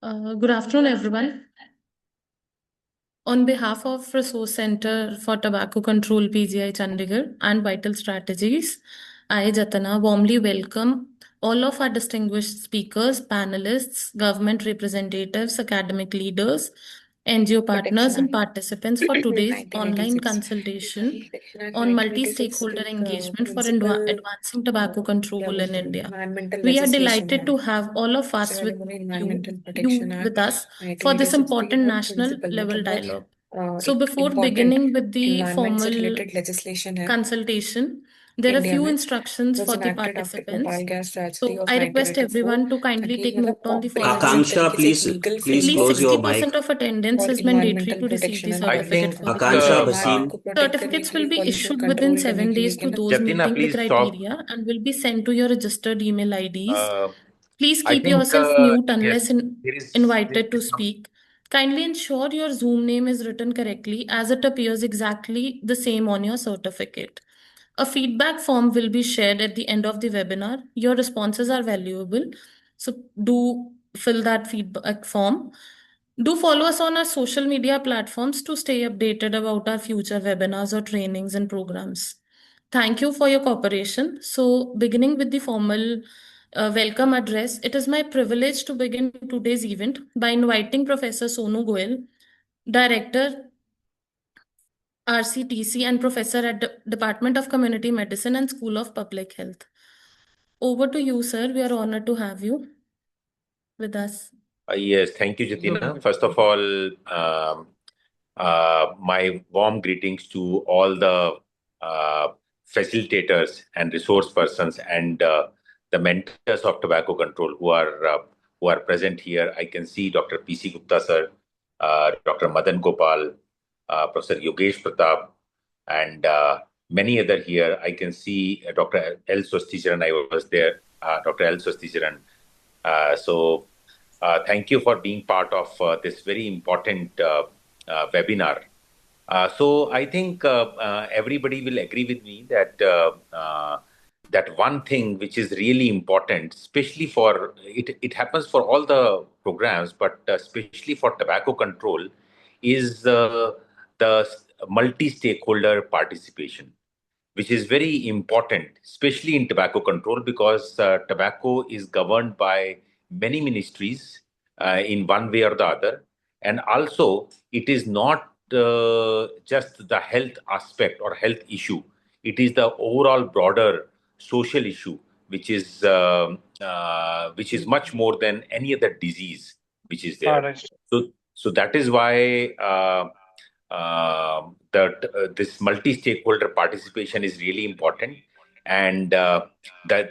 Good afternoon, everyone. On behalf of Resource Center for Tobacco Control PGI Chandigarh and Vital Strategies, I, Jatana, warmly welcome all of our distinguished speakers, panelists, government representatives, academic leaders, NGO partners, and participants for today's online 1986. consultation Section Act on 1986 multi-stakeholder engagement for principal advancing tobacco control in India. environmental We are legislation delighted to have all of us with Environmental you Protection with Act us for this 1986 important national principle level मतलब dialogue. So before important beginning with the environment से formal related legislation है consultation, there are India few में instructions was for the enacted after participants. Bhopal gas tragedy So of I request 1984 everyone to kindly ताकि take मतलब note on the comprehensive following. Akansha, तरीके से एक please legal At please least framework close your है 60% mic. of attendance for is mandatory environmental to receive the protection and I certificate think for the Akansha environment consultation. Basim. को protect Certificates करने के will लिए be pollution issued within control करने 7 के लिए days to क्या ना those Jatina, meeting the please stop. criteria and will be sent to your registered email IDs. Uh, Please I keep think yourself mute yes, unless there is invited to some. speak. Kindly ensure your Zoom name is written correctly as it appears exactly the same on your certificate. A feedback form will be shared at the end of the webinar. Your responses are valuable, so do fill that feedback form. Do follow us on our social media platforms to stay updated about our future webinars or trainings and programs. Thank you for your cooperation. So, beginning with the formal welcome address, it is my privilege to begin today's event by inviting Professor Sonu Goel, Director, RCTC, and Professor at the Department of Community Medicine and School of Public Health. Over to you, sir. We are honored to have you with us. Yes, thank you, Jatina. First of all, my warm greetings to all the uh, facilitators and resource persons and the mentors of tobacco control who are present here. I can see Dr. P.C. Gupta sir, Dr. Madan Gopal, Professor Yogesh Pratap, and many other here. I can see Dr. L. Swasticharan. I was there, Dr. L. Swasticharan. Thank you for being part of this very important webinar. So I think everybody will agree with me that that one thing which is really important, especially for it happens for all the programs, but especially for tobacco control, is the multi-stakeholder participation, which is very important, especially in tobacco control, because tobacco is governed by many ministries in one way or the other. And also, it is not just the health aspect or health issue, it is the overall broader social issue, which is much more than any other disease which is there. So that is why that this multi-stakeholder participation is really important. And the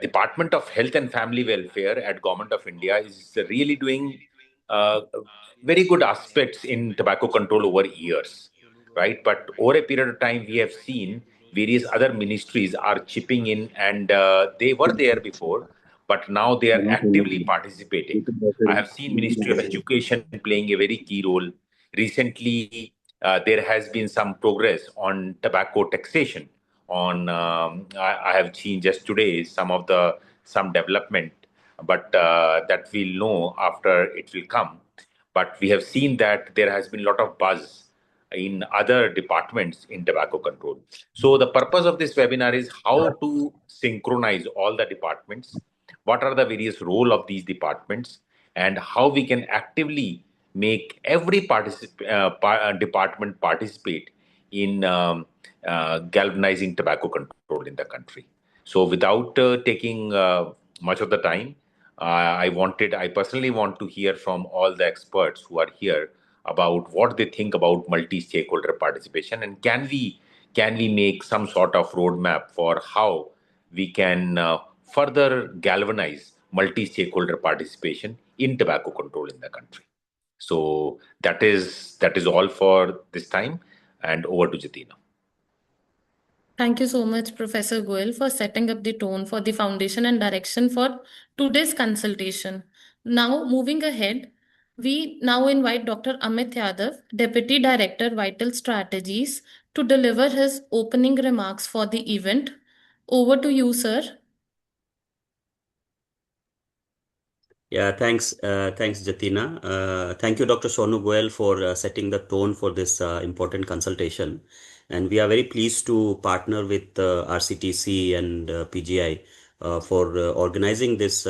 Department of Health and Family Welfare at Government of India is really doing uh, very good aspects in tobacco control over years, right? But over a period of time, we have seen various other ministries are chipping in, and they were there before, but now they are actively participating. I have seen Ministry of Education playing a very key role. Recently, there has been some progress on tobacco taxation. I have seen just today some development, but that we'll know after it will come. But we have seen that there has been a lot of buzz in other departments in tobacco control. So the purpose of this webinar is how to synchronize all the departments, what are the various role of these departments, and how we can actively make every department participate in galvanizing tobacco control in the country. So without taking much of the time, I personally want to hear from all the experts who are here about what they think about multi-stakeholder participation, and can we make some sort of roadmap for how we can further galvanize multi-stakeholder participation in tobacco control in the country. So that is all for this time, and over to Jatina. Thank you so much, Professor Goel, for setting up the tone for the foundation and direction for today's consultation. Now, moving ahead, we now invite Dr. Amit Yadav, Deputy Director, Vital Strategies, to deliver his opening remarks for the event. Over to you, sir. Yeah, thanks, Jatina. Thank you, Dr. Sonu Goel, for setting the tone for this important consultation. And we are very pleased to partner with RCTC and PGI for organizing this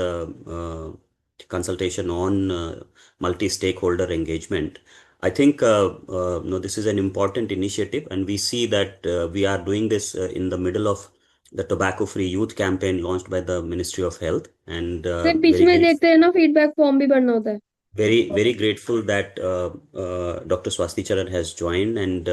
consultation on multi-stakeholder engagement. I think this is an important initiative, and we see that we are doing this in the middle of the Tobacco Free Youth campaign launched by the Ministry of Health, and फिर बीच very में grateful देखते हैं ना feedback form भी भरना होता है very grateful that Dr. Swasti Charan has joined, and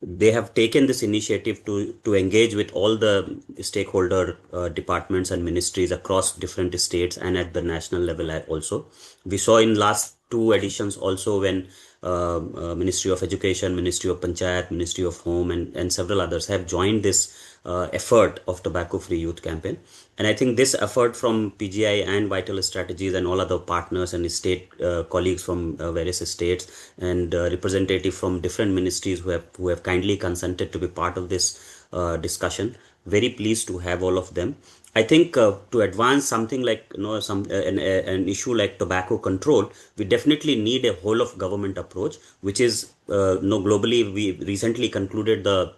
they have taken this initiative to engage with all the stakeholder departments and ministries across different states and at the national level also. We saw in last two editions also when Ministry of Education, Ministry of Panchayat, Ministry of Home, and several others have joined this effort of Tobacco Free Youth campaign. And I think this effort from PGI and Vital Strategies and all other partners and state colleagues from various states and representative from different ministries who have kindly consented to be part of this discussion. Very pleased to have all of them. I think to advance something like an issue like tobacco control, we definitely need a whole of government approach, which is globally we recently concluded the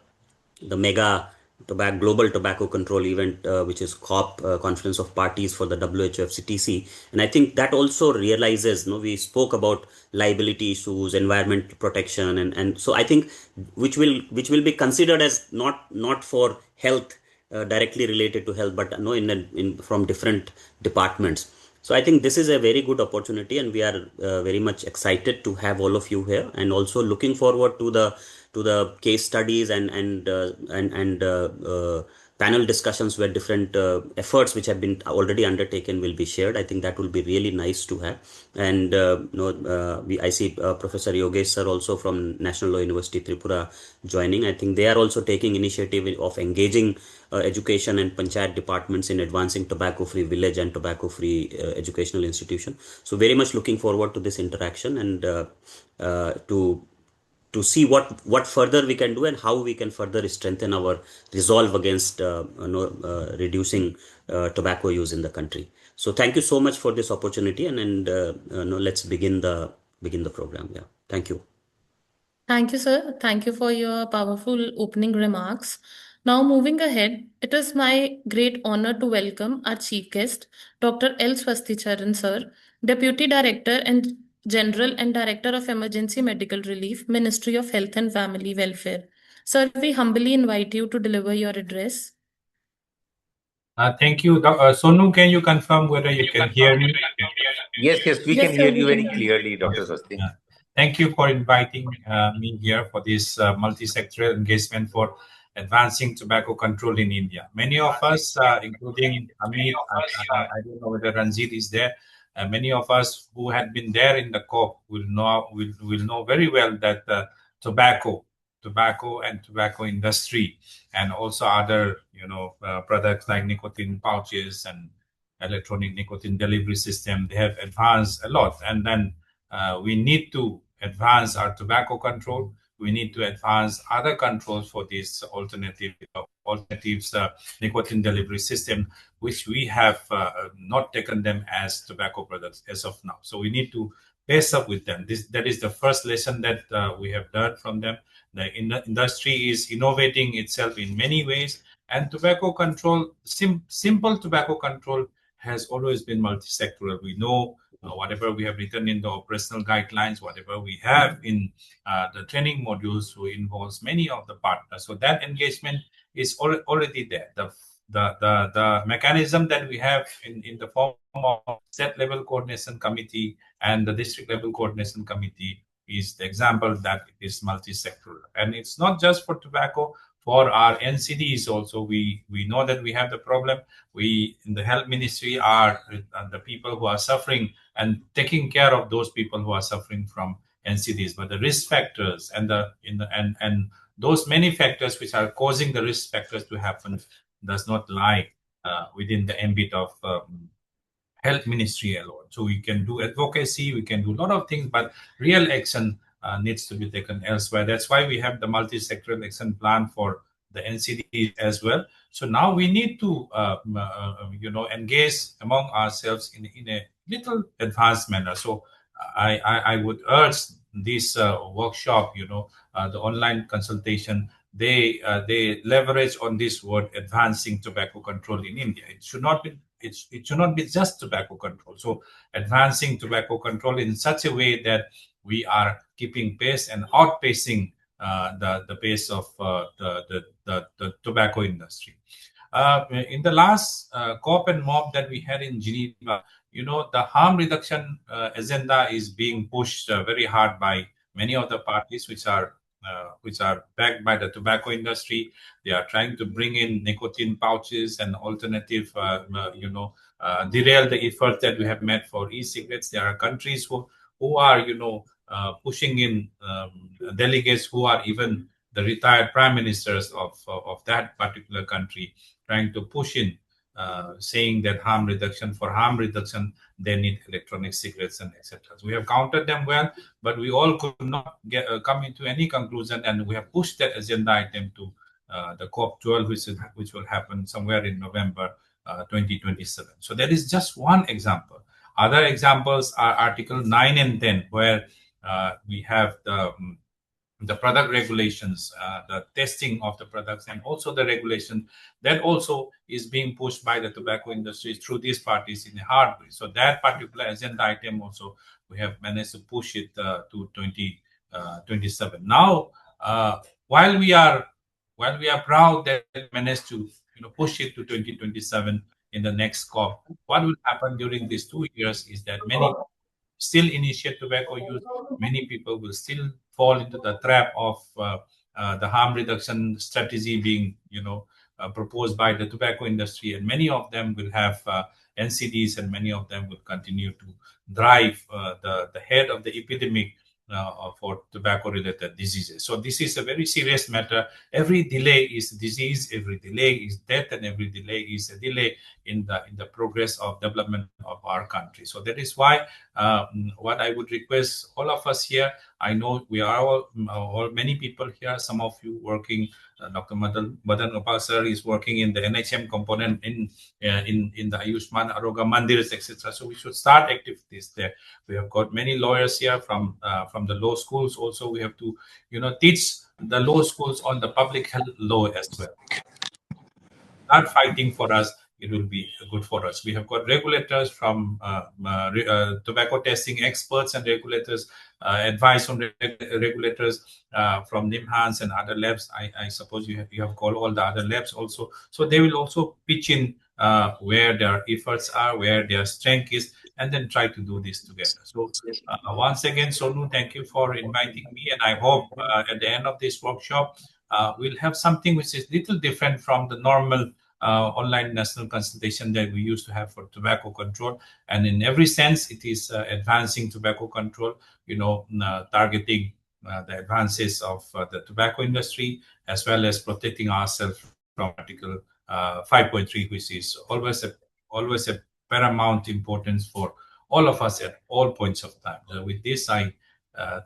mega global tobacco control event, which is COP, Conference of Parties for the WHO FCTC. And I think that also realizes, we spoke about liability issues, environment protection, and so I think which will be considered as not for health, directly related to health, but in from different departments. So I think this is a very good opportunity, and we are very much excited to have all of you here, and also looking forward to the case studies and panel discussions where different efforts which have been already undertaken will be shared. I think that will be really nice to have. And I see Professor Yogesh sir also from National Law University Tripura joining. I think they are also taking initiative of engaging education and panchayat departments in advancing tobacco-free village and tobacco-free educational institution. So very much looking forward to this interaction and to see what further we can do and how we can further strengthen our resolve against reducing tobacco use in the country. So thank you so much for this opportunity, and let's begin the program. Yeah, thank you. Thank you, sir. Thank you for your powerful opening remarks. Now, moving ahead, it is my great honor to welcome our chief guest, Dr. L. Swasticharan, sir, Deputy Director and General and Director of Emergency Medical Relief, Ministry of Health and Family Welfare. Sir, we humbly invite you to deliver your address. Thank you. Sonu, can you confirm whether you can hear me? Yes, we Yes, can sir, hear we you can very hear you. clearly, Dr. Swasti. Thank you for inviting me here for this multi-sectoral engagement for advancing tobacco control in India. Many of us, including Amit, I don't know whether Ranjit is there, many of us who had been there in the COP will know very well that tobacco and tobacco industry and also other products like nicotine pouches and electronic nicotine delivery system, they have advanced a lot. And then we need to advance our tobacco control. We need to advance other controls for this alternatives nicotine delivery system, which we have not taken them as tobacco products as of now. So we need to pace up with them. That is the first lesson that we have learned from them. The industry is innovating itself in many ways, and tobacco control, simple tobacco control, has always been multi-sectoral. We know whatever we have written in the operational guidelines, whatever we have in the training modules, who involves many of the partners. So that engagement is already there. The mechanism that we have in the form of state level coordination committee and the district level coordination committee is the example that it is multi-sectoral. And it's not just for tobacco. For our NCDs also, we know that we have the problem. We in the health ministry are the people who are suffering and taking care of those people who are suffering from NCDs. But the risk factors and those many factors which are causing the risk factors to happen does not lie within the ambit of health ministry alone. So we can do advocacy, we can do a lot of things, but real action needs to be taken elsewhere. That's why we have the multi-sectoral action plan for the NCD as well. So now we need to, engage among ourselves little advanced manner. So I would urge this workshop, the online consultation, they leverage on this word advancing tobacco control in India. It should not be it should not be just tobacco control. So advancing tobacco control in such a way that we are keeping pace and outpacing the pace of the tobacco industry. In the last COP and MOP that we had in Geneva, the harm reduction agenda is being pushed very hard by many of the parties which are backed by the tobacco industry. They are trying to bring in nicotine pouches and alternative, derail the effort that we have made for e-cigarettes. There are countries who are, pushing in delegates who are even the retired prime ministers of that particular country, trying to push in, saying that harm reduction they need electronic cigarettes and etc. So we have countered them well, but we all could not come into any conclusion, and we have pushed that agenda item to the COP12, which will happen somewhere in November 2027. So that is just one example. Other examples are Article 9 and 10, where we have the product regulations, the testing of the products, and also the regulation that also is being pushed by the tobacco industry through these parties in a hard way. So that particular agenda item also, we have managed to push it to 2027. Now, while we are proud that we managed to push it to 2027 in the next COP, what will happen during these 2 years is that many still initiate tobacco use. Many people will still fall into the trap of the harm reduction strategy being, proposed by the tobacco industry, and many of them will have NCDs, and many of them will continue to drive the head of the epidemic for tobacco-related diseases. So this is a very serious matter. Every delay is disease, every delay is death, and every delay is a delay in the progress of development of our country. So that is why what I would request all of us here, I know we are all many people here, some of you working, Dr. Madan Gopal sir is working in the NHM component in the Ayushman Aroga Mandirs, etc. So we should start activities there. We have got many lawyers here from the law schools. Also, we have to teach the law schools on the public health law as well. Start fighting for us. It will be good for us. We have got regulators from tobacco testing experts and regulators, advice on regulators from NIMHANS and other labs. I suppose you have called all the other labs also. So they will also pitch in where their efforts are, where their strength is, and then try to do this together. So once again, Sonu, thank you for inviting me, and I hope at the end of this workshop, we'll have something which is little different from the normal online national consultation that we used to have for tobacco control. And in every sense, it is advancing tobacco control, targeting the advances of the tobacco industry, as well as protecting ourselves from Article 5.3, which is always a paramount importance for all of us at all points of time. So with this, I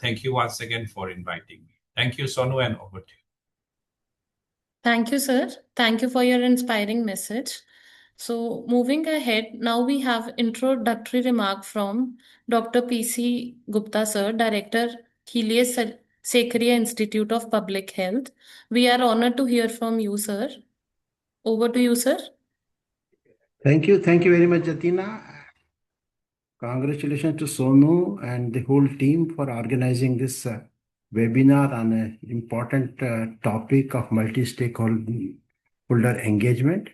thank you once again for inviting me. Thank you, Sonu, and over to you. Thank you, sir. Thank you for your inspiring message. So moving ahead, now we have introductory remark from Dr. P.C. Gupta, sir, Director, Helios Sekaria Institute of Public Health. We are honored to hear from you, sir. Over to you, sir. Thank you. Thank you very much, Jatina. Congratulations to Sonu and the whole team for organizing this webinar on an important topic of multi-stakeholder engagement.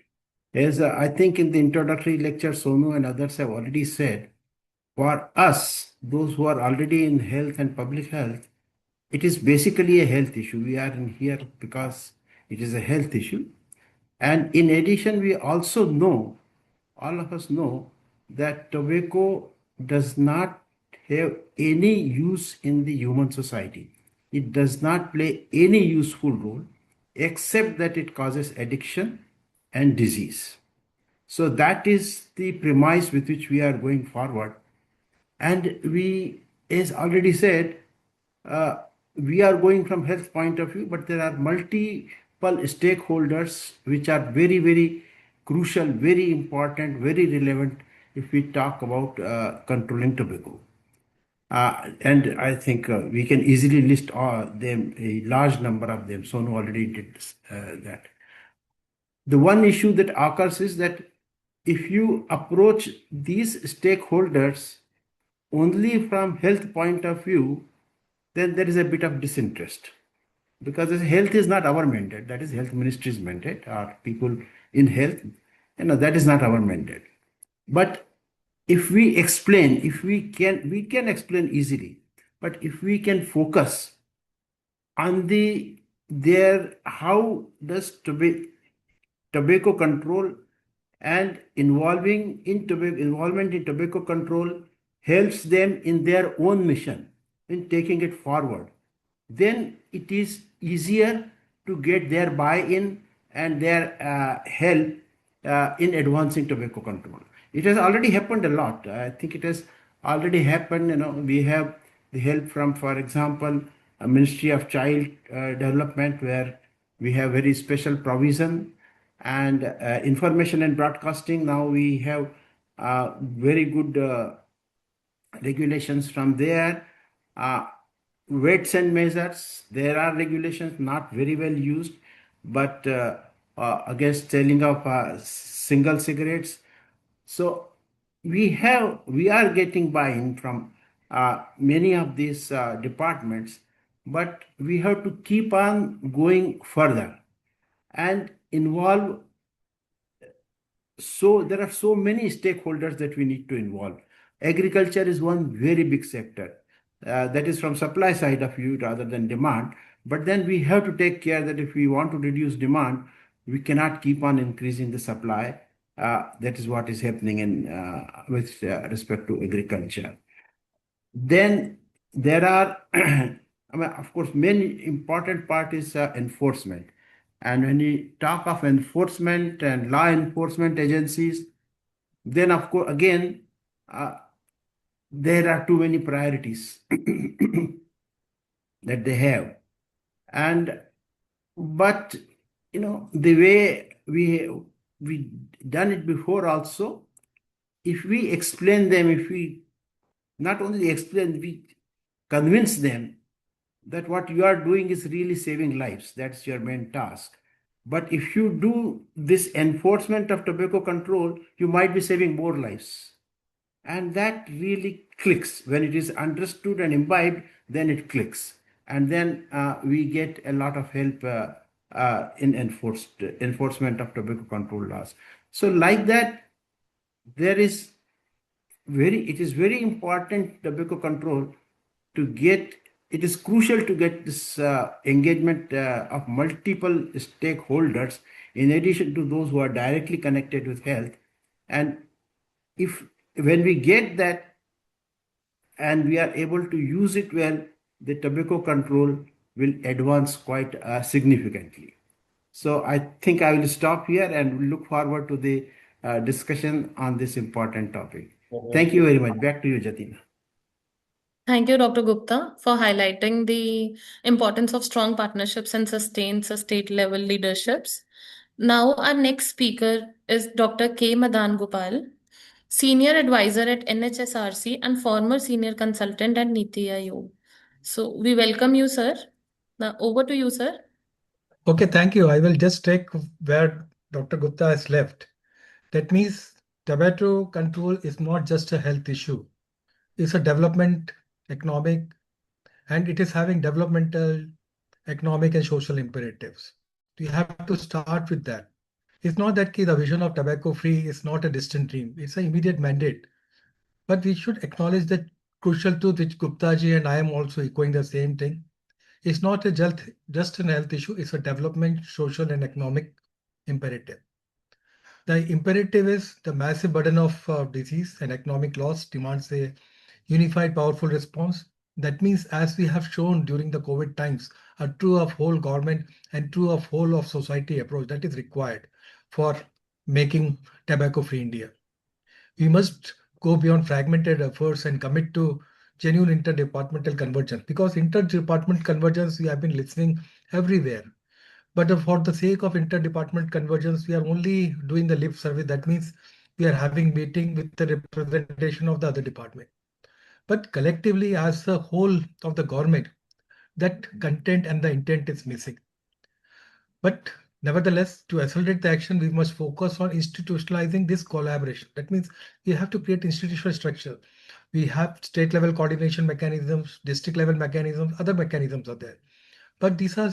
As I think in the introductory lecture, Sonu and others have already said, for us, those who are already in health and public health, it is basically a health issue. We are in here because it is a health issue. And in addition, we also know, all of us know, that tobacco does not have any use in the human society. It does not play any useful role except that it causes addiction and disease. So that is the premise with which we are going forward. And we, as already said, we are going from health point of view, but there are multiple stakeholders which are very, very crucial, very important, very relevant if we talk about controlling tobacco. And I think we can easily list them, a large number of them. Sonu already did that. The one issue that occurs is that if you approach these stakeholders only from health point of view, then there is a bit of disinterest, because health is not our mandate. That is health ministry's mandate, or people in health. That is not our mandate. But if we explain, if we can explain easily. But if we can focus on how does tobacco control and involvement in tobacco control helps them in their own mission in taking it forward, then it is easier to get their buy-in and their help in advancing tobacco control. It has already happened a lot. I think it has already happened. We have the help from, for example, a Ministry of Child Development, where we have very special provision, and information and broadcasting. Now we have very good regulations from there. Weights and measures, there are regulations not very well used, but against selling of single cigarettes. So we are getting buy-in from many of these departments, but we have to keep on going further and involve. So there are so many stakeholders that we need to involve. Agriculture is one very big sector. That is from supply side of view rather than demand. But then we have to take care that if we want to reduce demand, we cannot keep on increasing the supply. That is what is happening with respect to agriculture. Then there are, of course, many important part is enforcement. And when we talk of enforcement and law enforcement agencies, then of course, again, there are too many priorities that they have. But the way we done it before also, if we explain them, if we not only explain, we convince them that what you are doing is really saving lives. That's your main task. But if you do this enforcement of tobacco control, you might be saving more lives. And that really clicks. When it is understood and imbibed, then it clicks. And then we get a lot of help in enforcement of tobacco control laws. So like that, it is very important tobacco control to get. It is crucial to get this engagement of multiple stakeholders in addition to those who are directly connected with health. And when we get that and we are able to use it well, the tobacco control will advance quite significantly. So I think I will stop here and look forward to the discussion on this important topic. Thank you very much. Back to you, Jatina. Thank you, Dr. Gupta, for highlighting the importance of strong partnerships and sustained state-level leaderships. Now, our next speaker is Dr. K. Madan Gopal, Senior Advisor at NHSRC and former Senior Consultant at Niti Aayog. So, we welcome you, sir. Now, over to you, sir. Okay, thank you. I will just take where Dr. Gupta has left. That means tobacco control is not just a health issue. It's a development, economic, and it is having developmental, economic, and social imperatives. You have to start with that. It's not that the vision of tobacco free is not a distant dream. It's an immediate mandate. But we should acknowledge that crucial truth which Gupta ji and I am also echoing the same thing. It's not just an health issue. It's a development, social, and economic imperative. The imperative is the massive burden of disease and economic loss demands a unified, powerful response. That means, as we have shown during the COVID times, a true of whole government and true of whole of society approach that is required for making tobacco-free India. We must go beyond fragmented efforts and commit to genuine interdepartmental convergence, because interdepartmental convergence we have been listening everywhere. But for the sake of interdepartmental convergence, we are only doing the lip service. That means we are having meeting with the representation of the other department. But collectively, as the whole of the government, that content and the intent is missing. But nevertheless, to accelerate the action, we must focus on institutionalizing this collaboration. That means we have to create institutional structure. We have state level coordination mechanisms, district level mechanisms, other mechanisms are there. But these are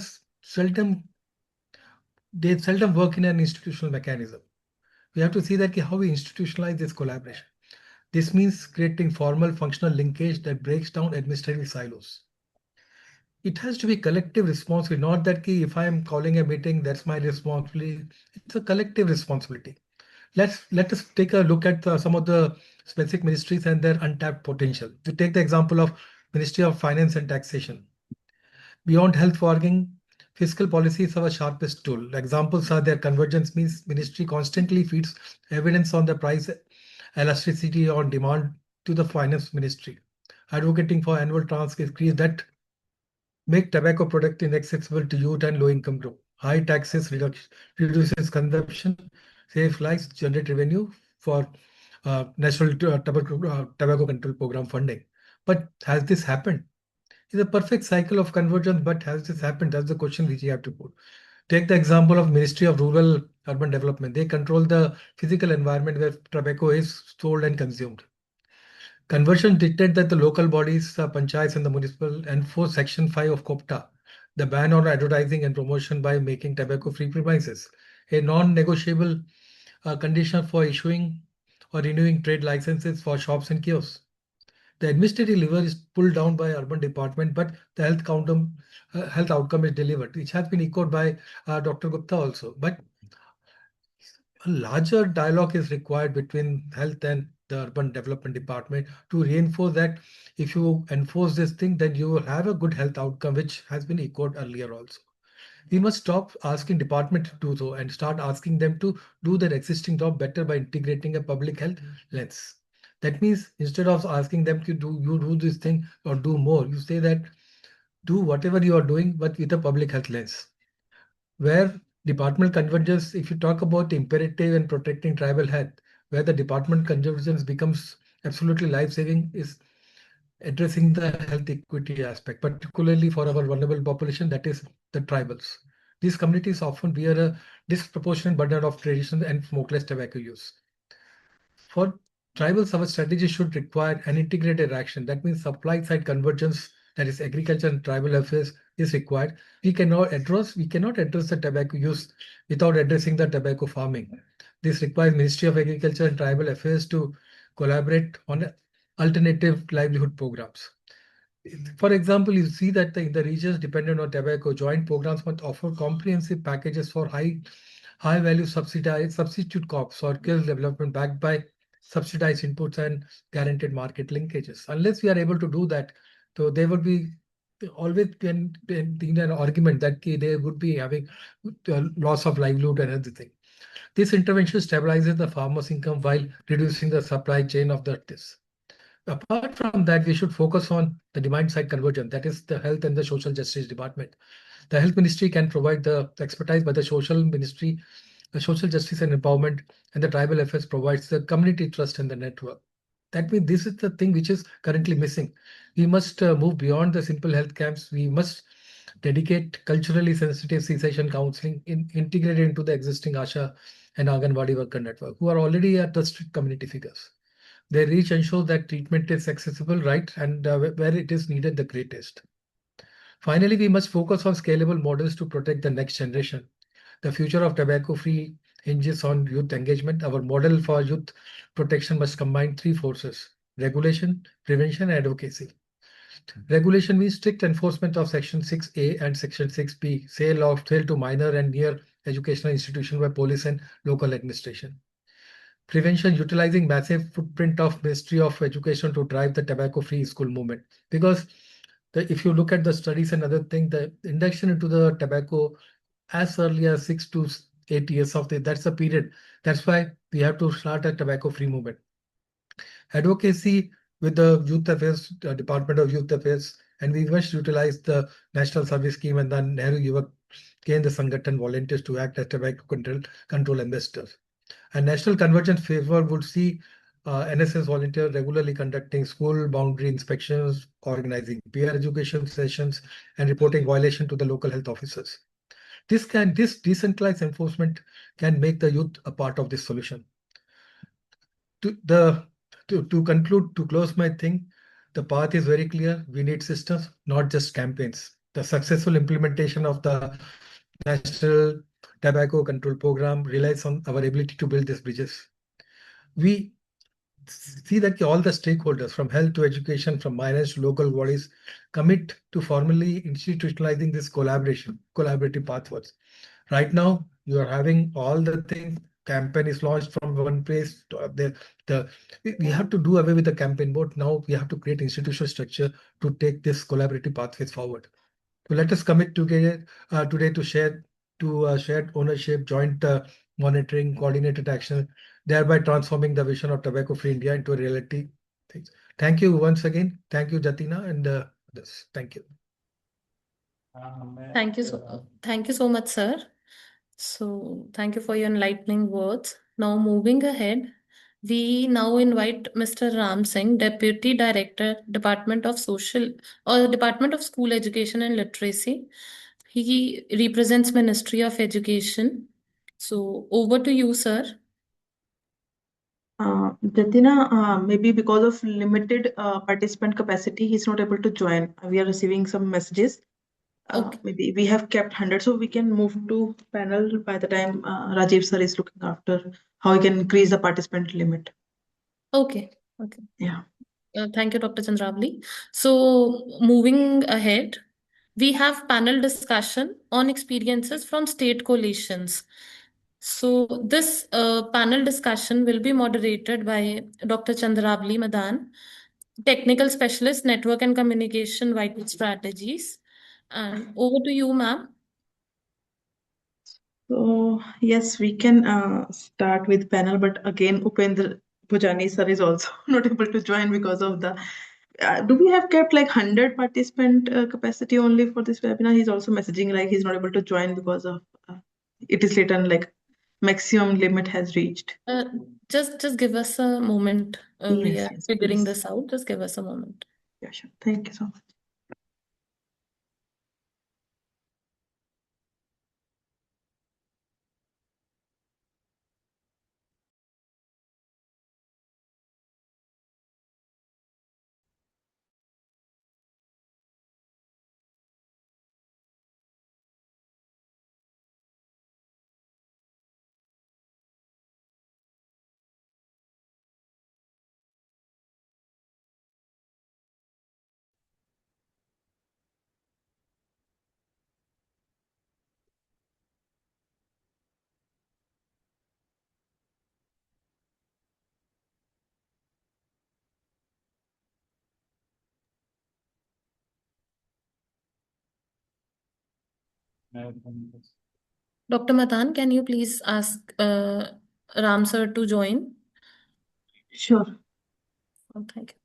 they seldom work in an institutional mechanism. We have to see that how we institutionalize this collaboration. This means creating formal functional linkage that breaks down administrative silos. It has to be collective responsibility, not that if I am calling a meeting, that's my responsibility. It's a collective responsibility. Let us take a look at some of the specific ministries and their untapped potential. To take the example of Ministry of Finance and Taxation. Beyond health fogging, fiscal policy is our sharpest tool. Examples are their convergence means ministry constantly feeds evidence on the price elasticity on demand to the finance ministry. Advocating for annual transcripts that make tobacco product inaccessible to youth and low-income group. High taxes reduces consumption, saves lives, generate revenue for national tobacco control program funding. But has this happened? It's a perfect cycle of convergence, but has this happened? That's the question which you have to put. Take the example of Ministry of Rural Urban Development. They control the physical environment where tobacco is sold and consumed. Conversion dictated that the local bodies, panchayats and the municipal enforce Section 5 of COPTA, the ban on advertising and promotion by making tobacco-free premises, a non-negotiable condition for issuing or renewing trade licenses for shops and kiosks. The administrative lever is pulled down by urban department, but the health outcome is delivered, which has been echoed by Dr. Gupta also. But a larger dialogue is required between health and the urban development department to reinforce that if you enforce this thing, then you will have a good health outcome, which has been echoed earlier also. We must stop asking department to do so and start asking them to do their existing job better by integrating a public health lens. That means instead of asking them to do this thing or do more, you say that do whatever you are doing, but with a public health lens. Where departmental convergence, if you talk about imperative and protecting tribal health, where the department convergence becomes absolutely life-saving is addressing the health equity aspect, particularly for our vulnerable population, that is the tribals. These communities often bear a disproportionate burden of traditional and smokeless tobacco use. For tribals, our strategy should require an integrated action. That means supply side convergence, that is agriculture and tribal affairs, is required. We cannot address the tobacco use without addressing the tobacco farming. This requires Ministry of Agriculture and Tribal Affairs to collaborate on alternative livelihood programs. For example, you see that in the regions dependent on tobacco, joint programs must offer comprehensive packages for high value substitute crops or skill development backed by subsidized inputs and guaranteed market linkages. Unless we are able to do that, so there would be always been an argument that they would be having loss of livelihood and everything. This intervention stabilizes the farmer's income while reducing the supply chain of this. Apart from that, we should focus on the demand side convergence, that is the health and the social justice department. The health ministry can provide the expertise, but the social ministry, the social justice and empowerment, and the tribal affairs provides the community trust and the network. That means this is the thing which is currently missing. We must move beyond the simple health camps. We must dedicate culturally sensitive cessation counseling integrated into the existing ASHA and Anganwadi worker network, who are already trusted community figures. Their reach ensures that treatment is accessible, right, and where it is needed the greatest. Finally, we must focus on scalable models to protect the next generation. The future of tobacco-free hinges on youth engagement. Our model for youth protection must combine three forces: regulation, prevention, and advocacy. Regulation means strict enforcement of Section 6A and Section 6B, sale to minor and near educational institution by police and local administration. Prevention, utilizing massive footprint of Ministry of Education to drive the tobacco-free school movement. Because if you look at the studies and other things, the induction into the tobacco as early as 6 to 8 years of that's the period. That's why we have to start a tobacco-free movement. Advocacy with the Youth Affairs, Department of Youth Affairs, and we must utilize the National Service Scheme and the Nehru Yuvak Kendra Sangathan volunteers to act as tobacco control ambassadors. A national convergence framework would see NSS volunteers regularly conducting school boundary inspections, organizing peer education sessions, and reporting violation to the local health officers. This decentralized enforcement can make the youth a part of this solution. To conclude, to close my thing, the path is very clear. We need systems, not just campaigns. The successful implementation of the National Tobacco Control Program relies on our ability to build these bridges. We see that all the stakeholders, from health to education, from minors to local bodies, commit to formally institutionalizing this collaborative pathways. Right now, you are having all the things. Campaign is launched from one place. We have to do away with the campaign board. Now we have to create institutional structure to take this collaborative pathways forward. So let us commit together today to shared ownership, joint monitoring, coordinated action, thereby transforming the vision of tobacco-free India into a reality. Thank you once again. Thank you, Jatina, and this. Thank you. Thank you so much, sir. So thank you for your enlightening words. Now moving ahead, we now invite Mr. Ram Singh, Deputy Director, Department of Department of School Education and Literacy. He represents Ministry of Education. So over to you, sir. Jatina, maybe because of limited participant capacity, he's not able to join. We are receiving some messages. Okay. Maybe we have kept 100, so we can move to panel by the time Rajiv sir is looking after how we can increase the participant limit. Okay. Okay. Yeah. Thank you, Dr. Chandrabli. So moving ahead, we have panel discussion on experiences from state coalitions. So this panel discussion will be moderated by Dr. Chandrabli Madan, Technical Specialist, Network and Communication Vital Strategies. And over to you, ma'am. So yes, we can start with panel, but again, Upendra Bhujani sir is also not able to join because of the. Do we have kept like 100 participant capacity only for this webinar? He's also messaging like he's not able to join because of it is written like maximum limit has reached. Just give us a moment. We Yes, are yes, figuring please. this out. Just give us a moment. Yeah, sure. Thank you so much. Dr. Madan, can you please ask Ram sir to join? Sure. Oh, thank you.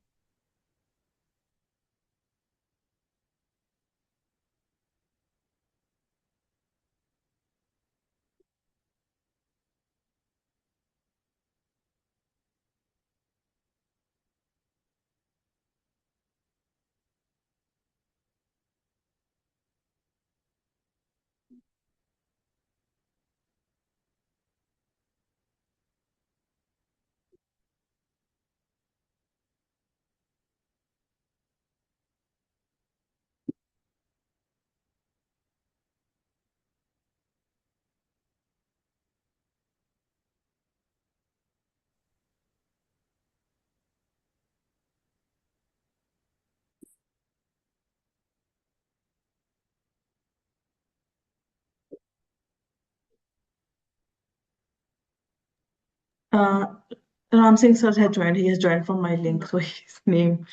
Ram Singh sir has joined. He has joined from my link, so his name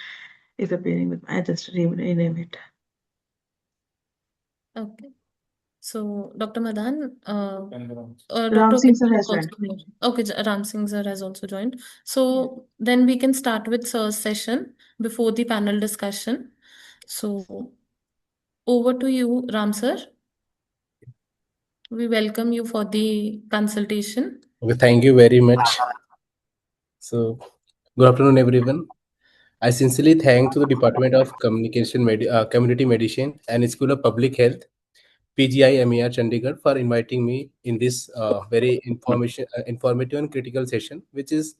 is appearing with. I just rename it. Okay. So, Dr. Madan, Ram Dr. Singh sir Upendra has also joined. okay, Ram Singh sir has also joined. So then we can start with sir's session before the panel discussion. So over to you, Ram sir. We welcome you for the consultation. Okay, thank you very much. So, good afternoon, everyone. I sincerely thank to the Department of Community Medicine and School of Public Health, PGI MER Chandigarh, for inviting me in this very informative and critical session, which is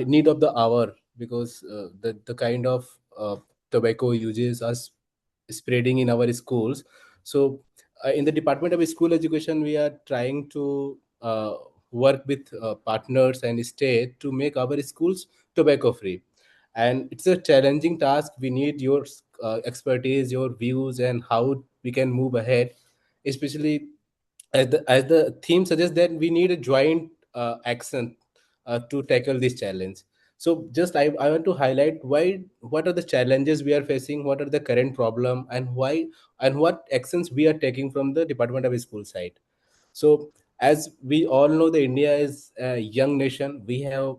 need of the hour because the kind of tobacco uses are spreading in our schools. So, in the Department of School Education, we are trying to work with partners and state to make our schools tobacco free, and it's a challenging task. We need your expertise, your views, and how we can move ahead, especially as the theme suggests that we need a joint action to tackle this challenge. So just I want to highlight why, what are the challenges we are facing, what are the current problem, and why, and what actions we are taking from the Department of School side. So as we all know, the India is a young nation. We have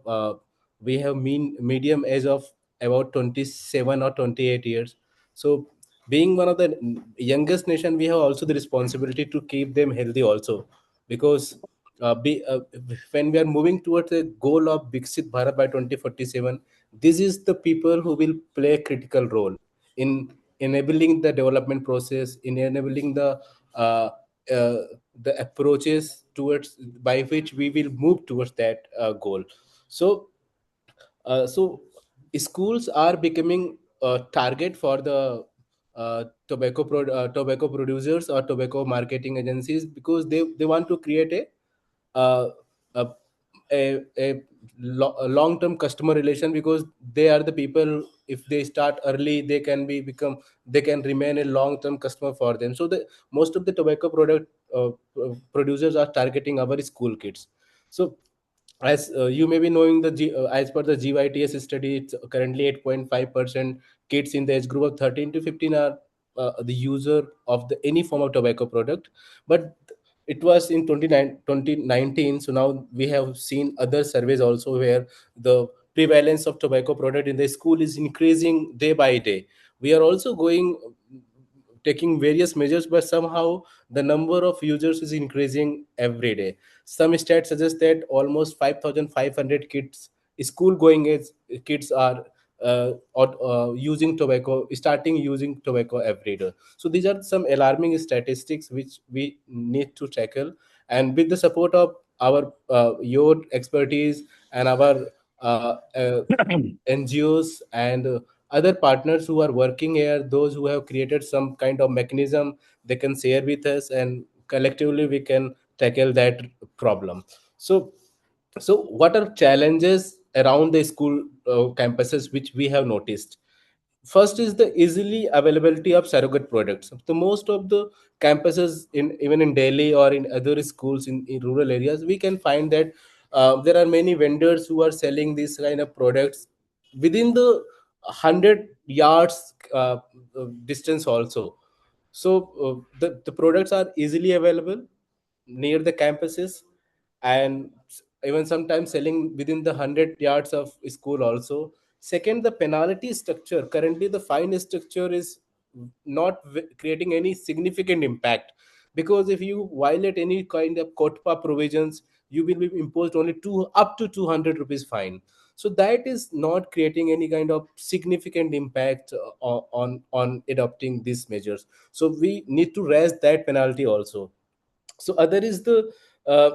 medium age of about 27 or 28 years. So being one of the youngest nation, we have also the responsibility to keep them healthy also, because when we are moving towards the goal of Viksit Bharat by 2047, this is the people who will play a critical role in enabling the development process, in enabling uh, uh, the approaches towards by which we will move towards that goal. So schools are becoming a target for the tobacco producers or tobacco marketing agencies, because they want to create uh, a, a long-term customer relation, because they are the people, if they start early, they can remain a long-term customer for them. So the most of the tobacco product producers are targeting our school kids. So as you may be knowing, as per the GYTS study, it's currently 8.5% kids in the age group of 13 to 15 are the user of the any form of tobacco product. But it was in 2019. So now we have seen other surveys also where the prevalence of tobacco product in the school is increasing day by day. We are also going taking various measures, but somehow the number of users is increasing every day. Some stats suggest that almost 5,500 kids, school going age kids, are using tobacco, starting using tobacco every day. So these are some alarming statistics which we need to tackle. And with the support of our your expertise and our NGOs and other partners who are working here, those who have created some kind of mechanism, they can share with us, and collectively we can tackle that problem. So what are challenges around the school campuses which we have noticed? First is the easily availability of surrogate products. The most of the campuses, in even in Delhi or in other schools in rural areas, we can find that there are many vendors who are selling these kind of products within the 100 yards distance also. So the products are easily available near the campuses, and even sometimes selling within the 100 yards of school also. Second, the penalty structure. Currently the fine structure is not creating any significant impact, because if you violate any kind of kotpa provisions, you will be imposed only up to 200 rupees fine. So that is not creating any kind of significant impact on adopting these measures. So we need to raise that penalty also. So other is the uh,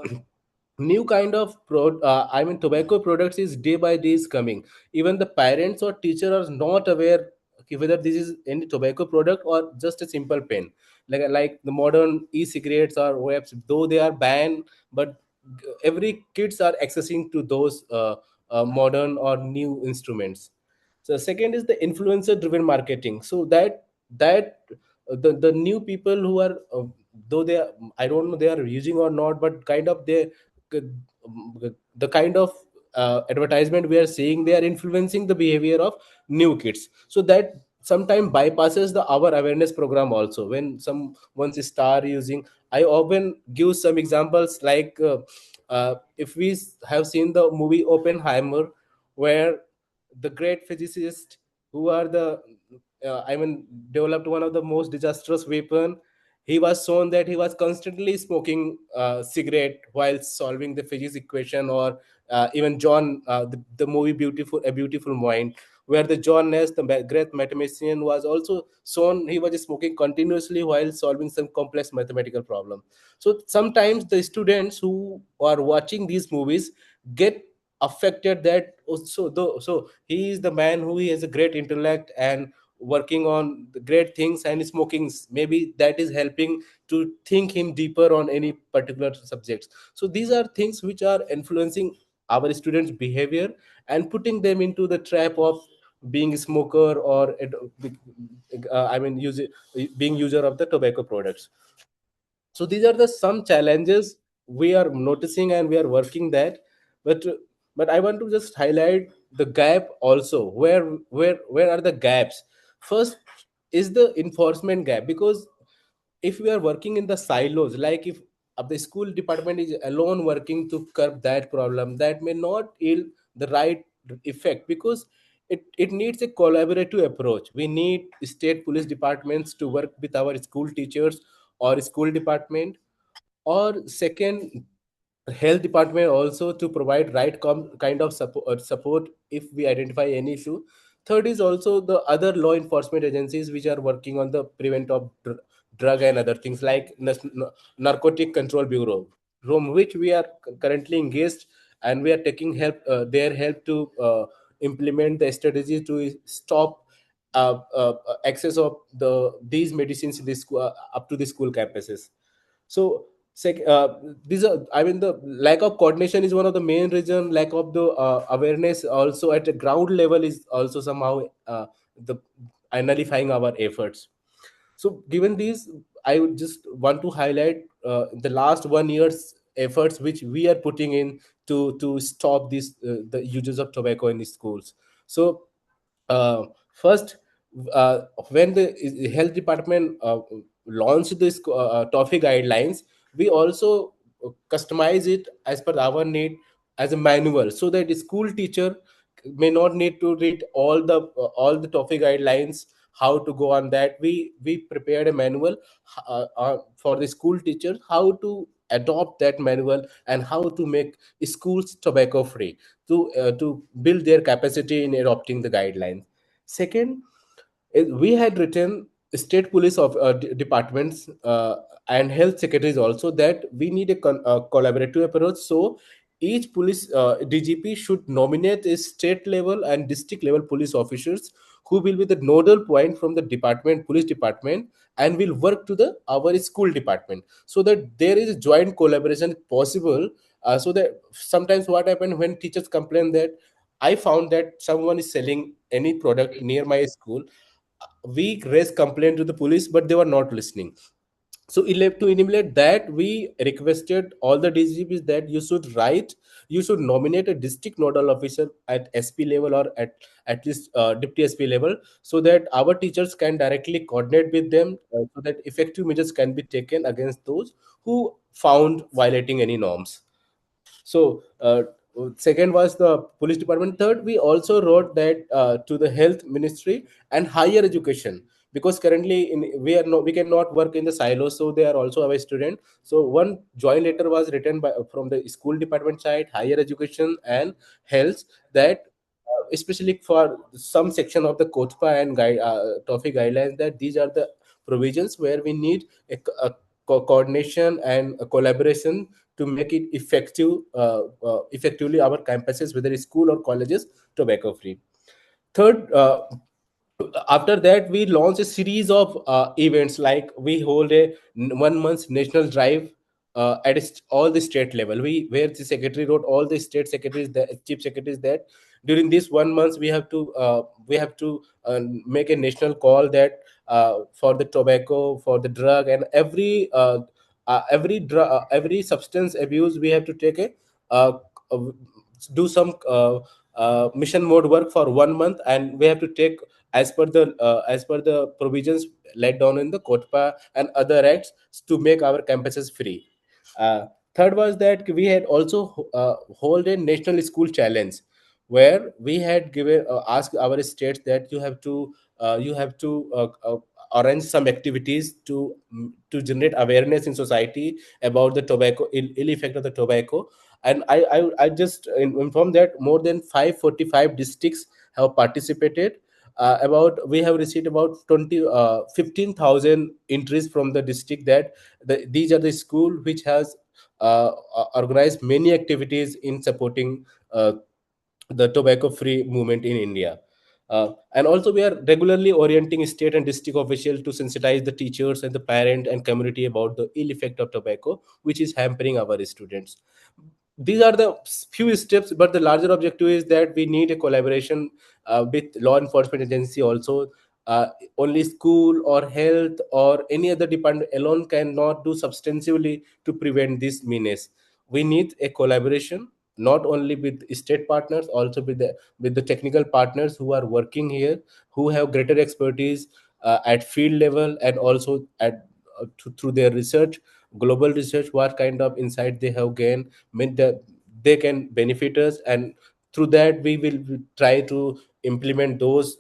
new kind of tobacco products is day by day is coming. Even the parents or teacher are not aware whether this is any tobacco product or just a simple pen, like the modern e-cigarettes or webs, though they are banned, but every kids are accessing to those modern or new instruments. So second is the influencer driven marketing. So that the new people who are though they are, I don't know they are using or not, but kind of the kind of advertisement we are seeing, they are influencing the behavior of new kids. So that sometimes bypasses the our awareness program also. When someone start using, I often give some examples, like if we have seen the movie Oppenheimer, where the great physicists who are the developed one of the most disastrous weapon, he was shown that he was constantly smoking cigarette while solving the physics equation, or even John, the movie Beautiful, A Beautiful Mind, where the John Nash, the great mathematician, was also shown he was smoking continuously while solving some complex mathematical problem. So sometimes the students who are watching these movies get affected that, oh, so he is the man who has a great intellect and working on the great things, and smoking maybe that is helping to think him deeper on any particular subjects. So these are things which are influencing our students behavior and putting them into the trap of being a smoker, or I mean being user of the tobacco products. So these are the some challenges we are noticing and we are working that. But but I want to just highlight the gap also. Where are the gaps? First is the enforcement gap, because if we are working in the silos, like if the school department is alone working to curb that problem, that may not yield the right effect, because it needs a collaborative approach. We need state police departments to work with our school teachers or school department, or second, health department also to provide right kind of support if we identify any issue. Third is also the other law enforcement agencies which are working on the prevent of drug and other things, like narcotic control bureau, from which we are currently engaged, and we are taking help their help to implement the strategy to stop access of these medicines in the school, up to the school campuses. So these are, I mean, the lack of coordination is one of the main reason. Lack of the awareness also at the ground level is also somehow the nullifying our efforts. So given these, I would just want to highlight the last 1 year's efforts which we are putting in to stop this the uses of tobacco in the schools. So first, when the health department launched this toffee guidelines, we also customize it as per our need as a manual, so that the school teacher may not need to read all the toffee guidelines, how to go on that. We prepared a manual for the school teachers, how to adopt that manual and how to make schools tobacco free, to build their capacity in adopting the guidelines. Second, we had written state police of departments and health secretaries also, that we need a collaborative approach. So each police DGP should nominate a state level and district level police officers who will be the nodal point from the department, police department, and will work to the our school department, so that there is joint collaboration possible. So that sometimes what happened when teachers complain that I found that someone is selling any product near my school, we raised complaint to the police, but they were not listening. So to eliminate that, we requested all the DGPs that you should nominate a district nodal officer at SP level, or at least deputy SP level, so that our teachers can directly coordinate with them, so that effective measures can be taken against those who found violating any norms. So second was the police department. Third, we also wrote that to the health ministry and higher education, because currently we cannot work in the silos, so they are also our student. So one joint letter was written by from the school department side, higher education and health, that especially for some section of the COTPA and TOEFL guidelines, that these are the provisions where we need coordination and a collaboration to make it effectively our campuses, whether it's school or colleges, tobacco free. Third, after that, we launched a series of events, like we hold a 1 month national drive at all the state level. Where the secretary wrote all the state secretaries, the chief secretaries, that during this 1 month we have to make a national call, that for the tobacco, for the drug, and every substance abuse, we have to take uh, uh, do some mission mode work for 1 month, and we have to take as per the provisions laid down in the COTPA and other acts, to make our campuses free. Third was that we had also hold a national school challenge, where we had given asked our states that you have to arrange some activities to generate awareness in society about the tobacco ill effect of the tobacco. And I just inform that more than 545 districts have participated. About we have received about 15,000 entries from the district, that these are the school which has organized many activities in supporting the tobacco free movement in India. And also, we are regularly orienting state and district officials to sensitize the teachers and the parent and community about the ill effect of tobacco, which is hampering our students. These are the few steps, but the larger objective is that we need a collaboration with law enforcement agency also. Only school or health or any other department alone cannot do substantively to prevent this menace. We need a collaboration, not only with state partners, also with the technical partners who are working here, who have greater expertise at field level, and also at through their research, global research, what kind of insight they have gained, mean that they can benefit us. And through that we will try to implement those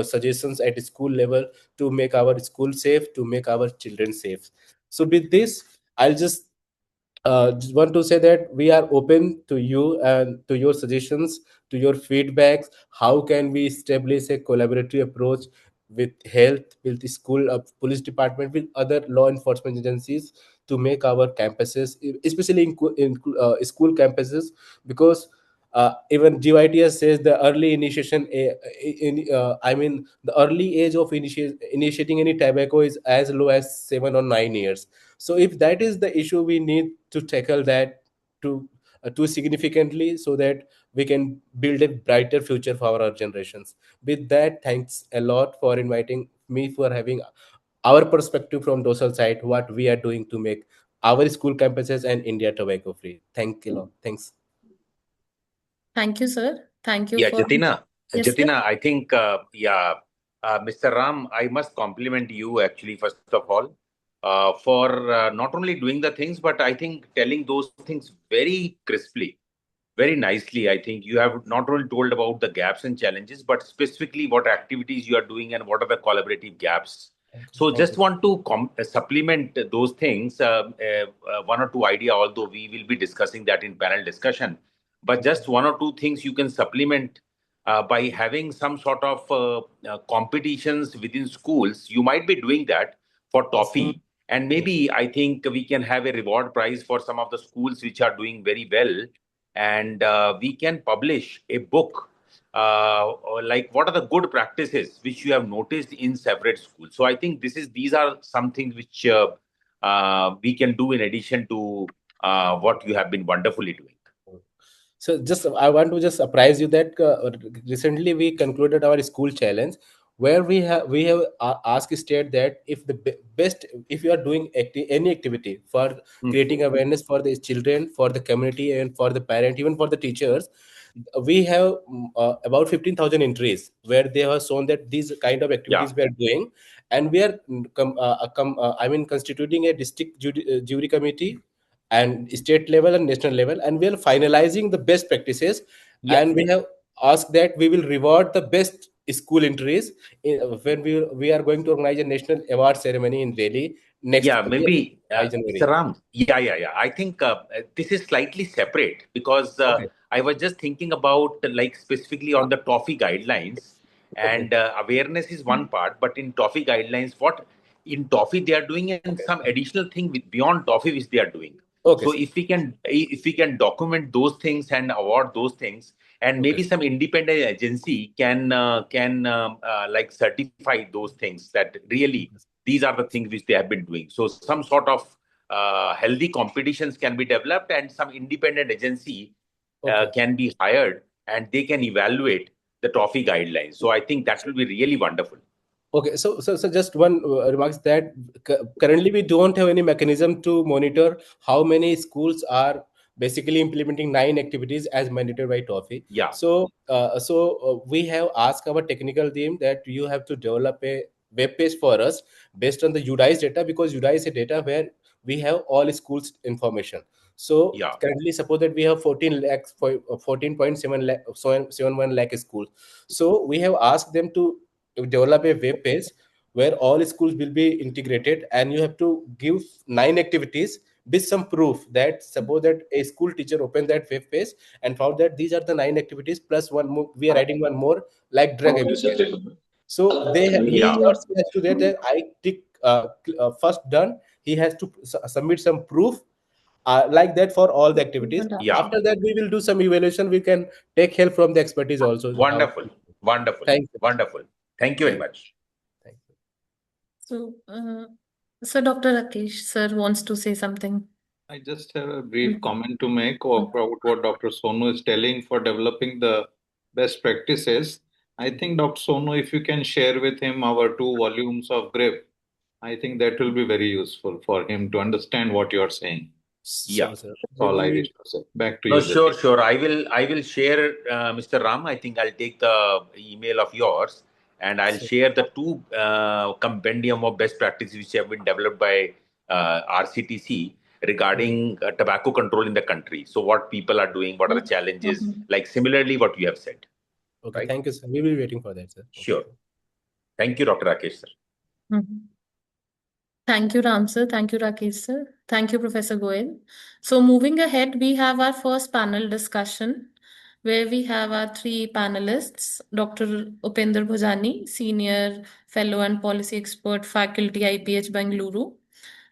suggestions at school level to make our school safe, to make our children safe. So with this, I'll just want to say that we are open to you and to your suggestions, to your feedbacks. How can we establish a collaborative approach with health, with the school, police department, with other law enforcement agencies to make our campuses, especially in school campuses, because even GYTS says the early initiation, I mean, the early age of initiating any tobacco is as low as 7 or 9 years. So if that is the issue, we need to tackle that too significantly, so that we can build a brighter future for our generations. With that, thanks a lot for inviting me, for having our perspective from social side, what we are doing to make our school campuses and India tobacco free. Thank you a lot. Thanks. Thank you, sir. Thank you Yeah, for. Yes, sir. Jatina, I think, Mr. Ram, I must compliment you actually, first of all, for not only doing the things, but I think telling those things very crisply, very nicely. I think you have not only told about the gaps and challenges, but specifically what activities you are doing and what are the collaborative gaps. So just want to supplement those things, one or two idea, although we will be discussing that in panel discussion. But just one or two things you can supplement by having some sort of competitions within schools. You might be doing that for toffee. And maybe I think we can have a reward prize for some of the schools which are doing very well. And we can publish a book, or like what are the good practices which you have noticed in separate schools. So I think these are some things which we can do in addition to what you have been wonderfully doing. So just I want to just apprise you that recently we concluded our school challenge, where we have asked state that if the best, if you are doing any activity for creating awareness for the children, for the community, and for the parent, even for the teachers, we have about 15,000 entries where they have shown that these kind of activities we are doing. And we are I mean, constituting a district jury committee and state level and national level, and we are finalizing the best practices. And we have asked that we will reward the best school entries when we are going to organize a national award ceremony in Delhi next Yeah, maybe, January. Mr. Ram. Yeah. I think this is slightly separate because Okay. I was just thinking about like specifically on the toffee guidelines, and awareness is one part, but in toffee guidelines, what in toffee they are doing, and some additional thing with beyond toffee which they are doing. Okay, So sir. if we can document those things and award those things, and maybe some independent agency can like certify those things that really these are the things which they have been doing. So some sort of healthy competitions can be developed, and some independent agency can be hired, and they can evaluate the trophy guidelines. So I think that will be really wonderful. Okay, so just one remarks that currently we don't have any mechanism to monitor how many schools are basically implementing 9 activities as mandated by TOEFL. Yeah. So we have asked our technical team that you have to develop a web page for us based on the UDICE data, because UDICE is a data where we have all schools information. So currently, suppose that we have 14 lakhs for 14.7 lakh, 71 lakh schools. So we have asked them to develop a web page where all schools will be integrated, and you have to give 9 activities with some proof that suppose that a school teacher opened that web page and found that these are the 9 activities plus one more, we are adding one more like drug abuse. So he Yeah. or she has to get that I tick first done. He has to submit some proof like that for all the activities. Yeah. After that, we will do some evaluation. We can take help from the expertise also. Wonderful. Wonderful. Thank you. Wonderful. Thank you very Thank much. Thank you. So, Dr. Rakesh, sir wants to say something. I just have a brief comment to make about what Dr. Sonu is telling for developing the best practices. I think, Dr. Sonu, if you can share with him our 2 volumes of GRIP, I think that will be very useful for him to understand what you are saying. Yeah. Sure, sir. That's all I wish to say. Back to No, you, sure, Jatin. sure. I will share, Mr. Ram. I think I'll take the email of yours and I'll Sure. share the 2 compendium of best practices which have been developed by RCTC regarding tobacco control in the country. So what people are doing, what are the challenges, like similarly what you have said. Okay, Right? thank you, sir. We will be waiting for that, sir. Sure. Thank you, Dr. Rakesh, sir. Thank you, Ram sir. Thank you, Rakesh sir. Thank you, Professor Goel. So moving ahead, we have our first panel discussion where we have our 3 panelists, Dr. Upender Bhojani, Senior Fellow and Policy Expert, Faculty, IPH, Bengaluru,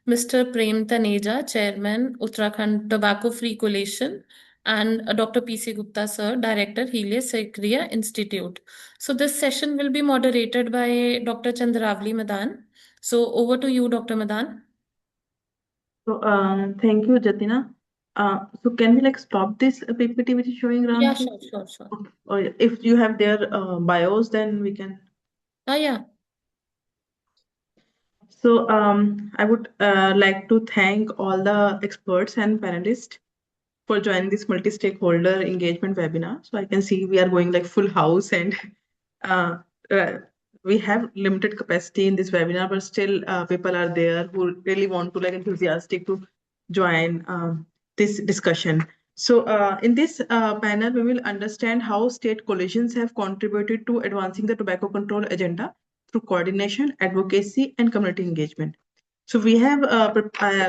Mr. Prem Taneja, Chairman, Uttarakhand Tobacco Free Coalition, and Dr. P.C. Gupta, sir, Director, Helios Sakriya Institute. So this session will be moderated by Dr. Chandravali Madan. So over to you, Dr. Madan. So, thank you, Jatina. So can we like stop this PPT which is showing Ram? Yeah, sure. Okay. Or if you have their bios, then we can. Yeah. So, I would like to thank all the experts and panelists for joining this multi-stakeholder engagement webinar. So I can see we are going like full house and uh, uh, we have limited capacity in this webinar, but still people are there who really want to like enthusiastic to join this discussion. So in this panel, we will understand how state coalitions have contributed to advancing the tobacco control agenda through coordination, advocacy, and community engagement. So we have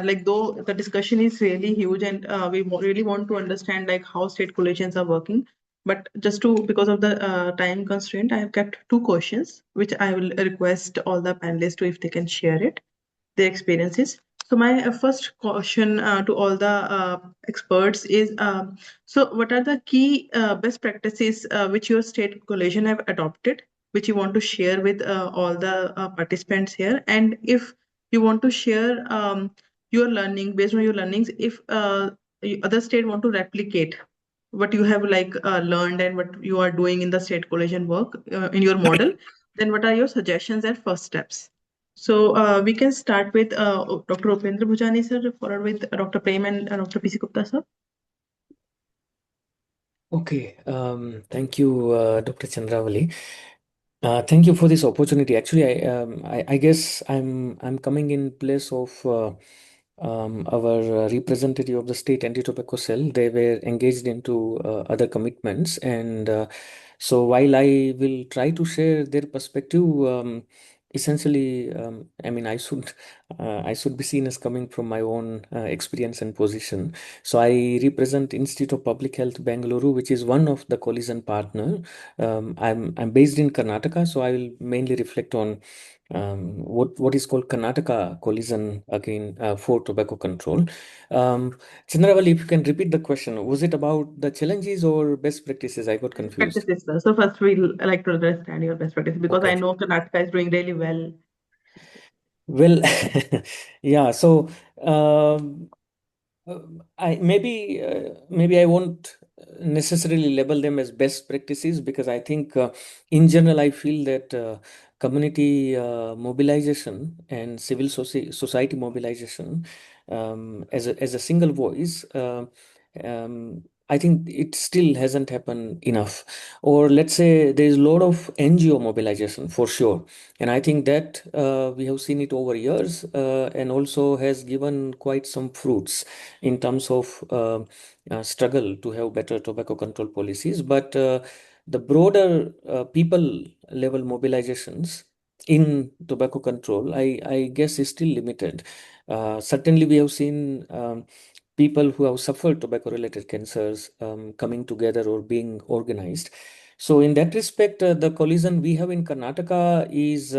like though the discussion is really huge and we really want to understand like how state coalitions are working. But just to because of the time constraint, I have kept 2 questions which I will request all the panelists to if they can share it their experiences. So my first question to all the experts is, so what are the key best practices which your state coalition have adopted, which you want to share with all the participants here? And if you want to share your learning based on your learnings, if other state want to replicate what you have like learned and what you are doing in the state coalition work in your model, then what are your suggestions and first steps? So we can start with Dr. Upendra Bhujani sir, followed with Dr. Prem and Dr. P.C. Gupta sir. Okay, thank you, Dr. Chandravali. Thank you for this opportunity. Actually, I guess I'm coming in place of our representative of the state anti-tobacco cell. They were engaged into other commitments, and so while I will try to share their perspective, essentially, I mean, I should be seen as coming from my own experience and position. So I represent Institute of Public Health Bengaluru, which is one of the coalition partner. I'm based in Karnataka, so I will mainly reflect on what is called Karnataka Coalition again for tobacco control. Chandravali, if you can repeat the question, was it about the challenges or best practices? I got confused. Practices, sir. So first we'll like to understand your best practices because Okay. I know Karnataka is doing really well. Well, yeah. So maybe I won't necessarily label them as best practices because I think in general I feel that community mobilization and civil society mobilization as a single voice, I think it still hasn't happened enough. Or let's say there is a lot of NGO mobilization for sure, and I think that we have seen it over years and also has given quite some fruits in terms of struggle to have better tobacco control policies. But the broader people level mobilizations in tobacco control, I guess is still limited. Certainly, we have seen people who have suffered tobacco-related cancers coming together or being organized. So, in that respect, the collision we have in Karnataka is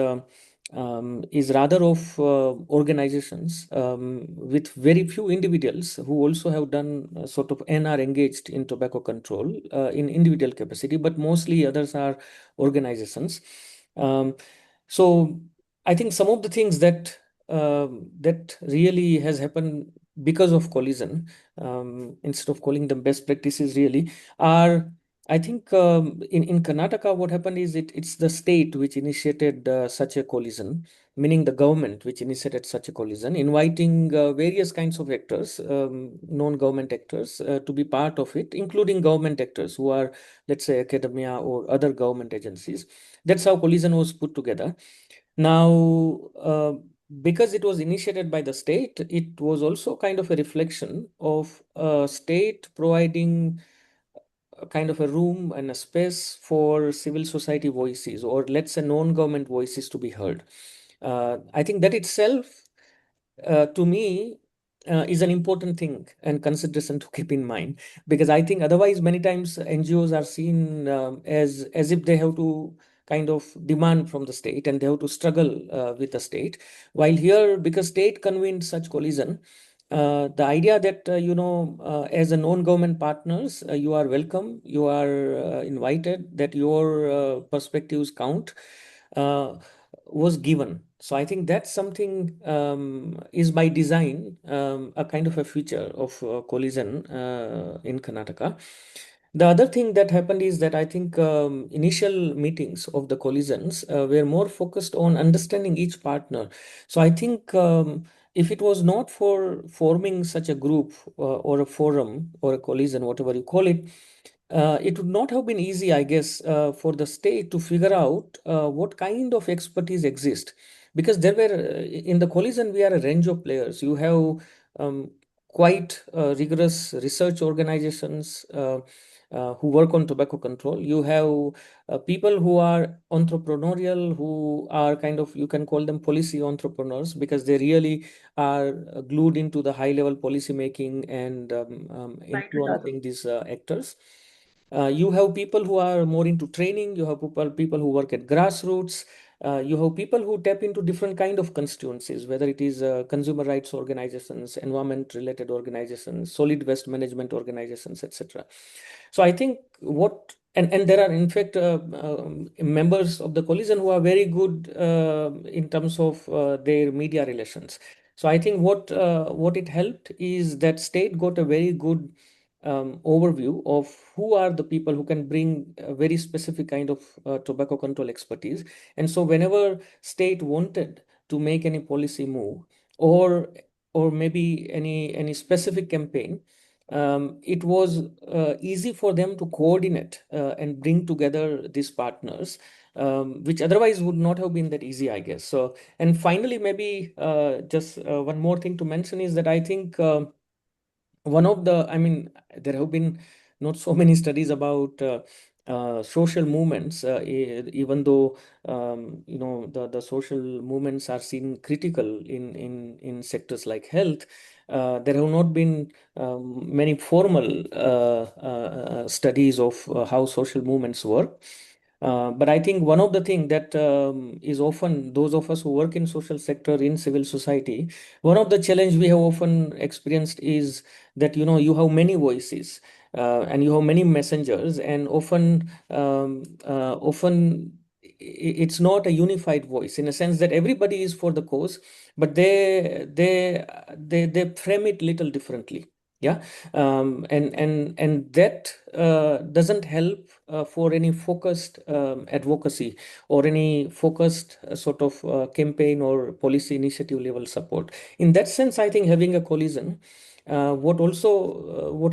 rather of organizations with very few individuals who also have done sort of and are engaged in tobacco control in individual capacity, but mostly others are organizations. So I think some of the things that really has happened because of collision, instead of calling them best practices, really are. I think in Karnataka, what happened is it's the state which initiated such a collision, meaning the government which initiated such a collision, inviting various kinds of actors, non-government actors, to be part of it, including government actors who are, let's say, academia or other government agencies. That's how collision was put together. Now, because it was initiated by the state, it was also kind of a reflection of state providing a kind of a room and a space for civil society voices, or let's say non-government voices, to be heard. I think that itself, to me, is an important thing and consideration to keep in mind, because I think otherwise many times NGOs are seen as if they have to kind of demand from the state and they have to struggle with the state. While here, because state convened such collision, the idea that as a non-government partners, you are welcome, you are invited, that your perspectives count, was given. So I think that's something is by design a kind of a feature of collision in Karnataka. The other thing that happened is that I think initial meetings of the collisions were more focused on understanding each partner. So I think if it was not for forming such a group or a forum or a collision, whatever you call it, it would not have been easy, I guess, for the state to figure out what kind of expertise exists. Because there were, in the collision, we are a range of players. You have quite rigorous research organizations who work on tobacco control. You have people who are entrepreneurial, who are kind of, you can call them policy entrepreneurs, because they really are glued into the high level policy making and influencing these actors. You have people who are more into training. You have people who work at grassroots. You have people who tap into different kind of constituencies, whether it is consumer rights organizations, environment related organizations, solid waste management organizations, etc. So I think and there are in fact members of the collision who are very good in terms of their media relations. So I think what it helped is that state got a very good overview of who are the people who can bring a very specific kind of tobacco control expertise. And so whenever state wanted to make any policy move, or maybe any specific campaign, it was easy for them to coordinate and bring together these partners, which otherwise would not have been that easy, I guess. So, and finally, maybe just one more thing to mention is that I think I mean, there have been not so many studies about social movements, even though the social movements are seen critical in sectors like health. There have not been many formal studies of how social movements work. But I think one of the things that is often, those of us who work in social sector, in civil society, one of the challenge we have often experienced is that you have many voices and you have many messengers, and often it's not a unified voice, in a sense that everybody is for the cause, but they frame it little differently. Yeah. And that doesn't help for any focused advocacy or any focused sort of campaign or policy initiative level support. In that sense, I think having a collision, what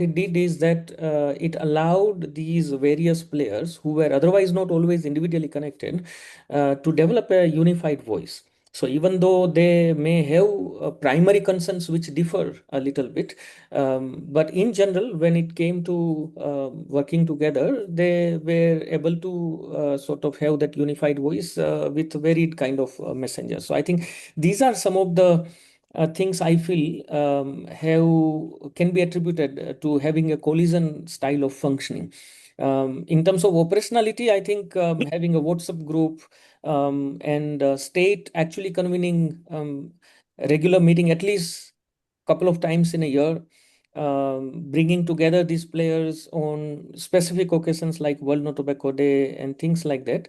it did is that it allowed these various players who were otherwise not always individually connected to develop a unified voice. So even though they may have primary concerns which differ a little bit, but in general, when it came to working together, they were able to sort of have that unified voice with varied kind of messengers. So I think these are some of the things I feel can be attributed to having a coalition style of functioning. In terms of operationality, I think having a WhatsApp group and state actually convening regular meeting at least couple of times in a year, bringing together these players on specific occasions like World No Tobacco Day and things like that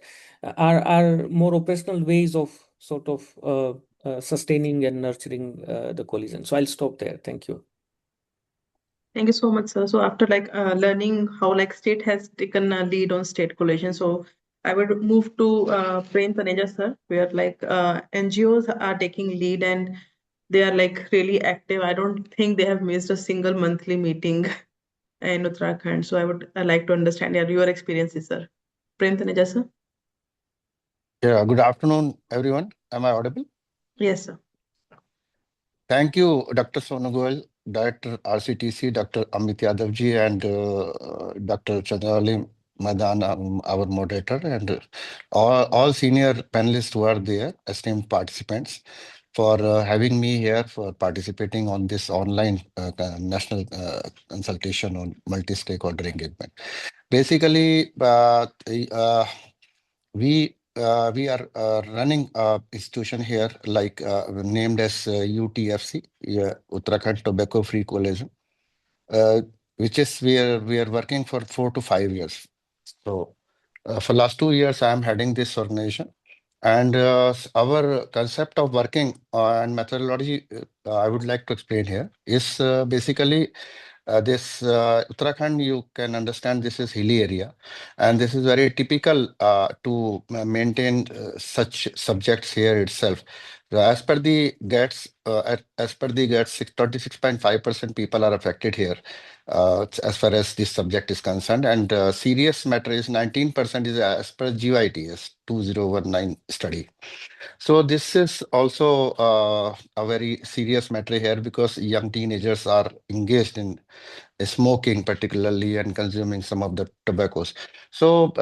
are more operational ways of sort of sustaining and nurturing the coalition. So I'll stop there. Thank you. Thank you so much, sir. So after learning how state has taken a lead on state coalition, so I would move to Prem Taneja, sir, where NGOs are taking lead and they are really active. I don't think they have missed a single monthly meeting in Uttarakhand. So I would like to understand your experiences, sir. Prem Taneja, sir. Yeah, good afternoon, everyone. Am I audible? Yes, sir. Thank you, Dr. Sonagoel, Director RCTC, Dr. Amit Yadavji, and Dr. Chandrali Madan, our moderator, and all senior panelists who are there, esteemed participants, for having me here for participating on this online national consultation on multi-stakeholder engagement. Basically, we are running a institution here named as UTFC, Uttarakhand Tobacco Free Coalition, which is we are working for 4 to 5 years. So for last 2 years, I am heading this organization. And our concept of working and methodology, I would like to explain here, is basically this Uttarakhand, you can understand this is hilly area, and this is very typical to maintain such subjects here itself. As per the GATS, 26.5% people are affected here as far as this subject is concerned, and serious matter is 19% is as per GYTS 2019 study. So this is also a very serious matter here because young teenagers are engaged in smoking particularly and consuming some of the tobaccos. So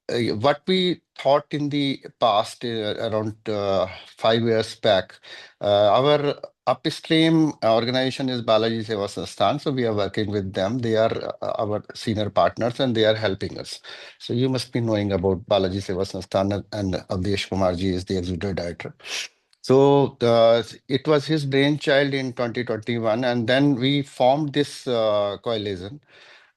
what we thought in the past around 5 years back, our upstream organization is Balaji Seva Sansthan. So we are working with them. They are our senior partners and they are helping us. So you must be knowing about Balaji Seva Sansthan, and Avdesh Kumarji is the executive director. So it was his brainchild in 2021, and then we formed this coalition.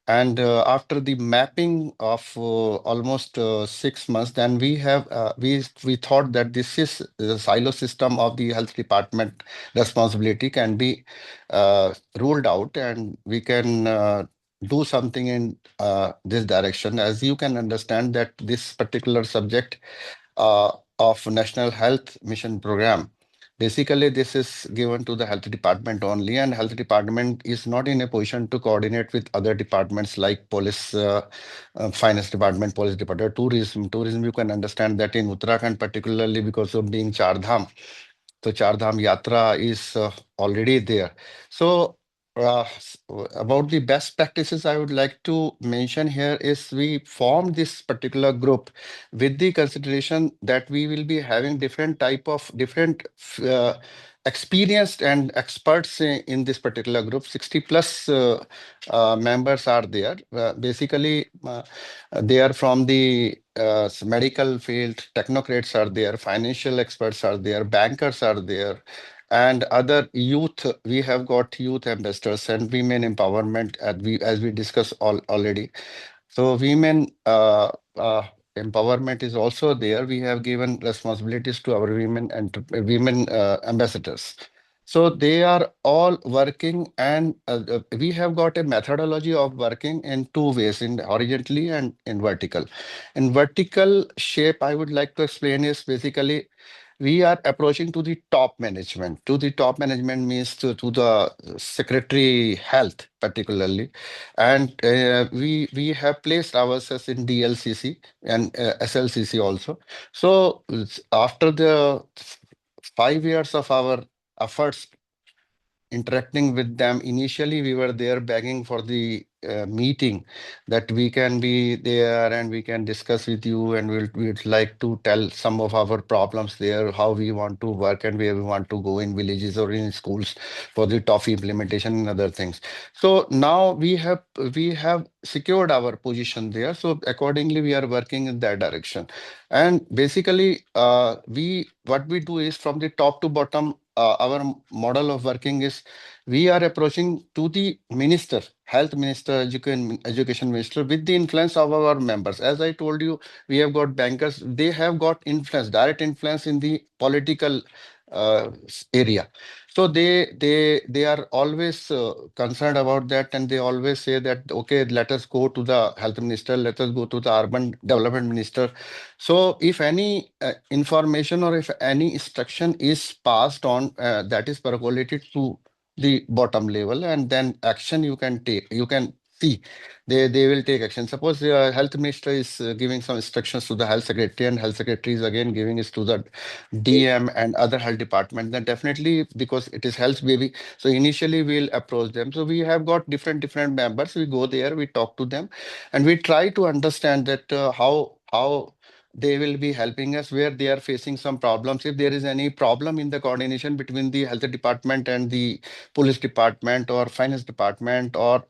And after the mapping of almost 6 months, then we thought that this is the silo system of the health department responsibility can be ruled out, and we can do something in this direction. As you can understand that this particular subject of National Health Mission Program. Basically, this is given to the health department only, and health department is not in a position to coordinate with other departments like police, finance department, police department, tourism. Tourism, you can understand that in Uttarakhand, particularly because of being Char Dham. So Char Dham Yatra is already there. So about the best practices I would like to mention here is we formed this particular group with the consideration that we will be having different experienced and experts in this particular group. 60 plus members are there. Basically, they are from the medical field, technocrats are there, financial experts are there, bankers are there, and other youth. We have got youth ambassadors and women empowerment as we discussed already. So women empowerment is also there. We have given responsibilities to our women and women ambassadors. So they are all working, and we have got a methodology of working in two ways, in horizontally and in vertical. In vertical shape, I would like to explain is basically we are approaching to the top management. To the top management means to the secretary health particularly, and we have placed ourselves in DLCC and SLCC also. So after the 5 years of our efforts interacting with them. Initially, we were there begging for the meeting that we can be there and we can discuss with you, and we'd like to tell some of our problems there, how we want to work and where we want to go in villages or in schools for the toffee implementation and other things. So now we have secured our position there. So accordingly, we are working in that direction. And basically, we what we do is from the top to bottom. Our model of working is we are approaching to the minister, health minister, education minister, with the influence of our members. As I told you, we have got bankers. They have got influence, direct influence in the political area. So they are always concerned about that, and they always say that, okay, let us go to the health minister, let us go to the urban development minister. So if any information or if any instruction is passed on, that is percolated to the bottom level, and then action you can take. You can see they will take action. Suppose the health minister is giving some instructions to the health secretary, and health secretary is again giving it to the DM and other health department. Then definitely, because it is health baby, so initially we'll approach them. So we have got different members. We go there, we talk to them, and we try to understand that how they will be helping us where they are facing some problems. If there is any problem in the coordination between the health department and the police department or finance department or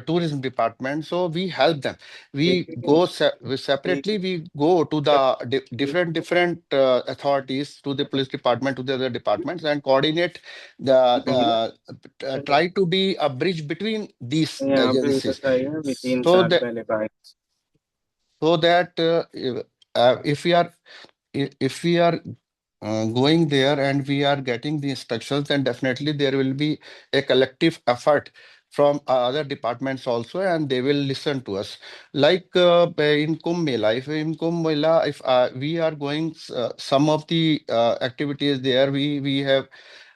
tourism department, so we help them. We go separately. We go to the different authorities, to the police department, to the other departments, and coordinate try to be a bridge between these agencies, so that if we are if we are going there and we are getting the instructions, then definitely there will be a collective effort from other departments also, and they will listen to us. Like in Kumbh Mela, if in Kumbh Mela, if we are going some of the activities there, we have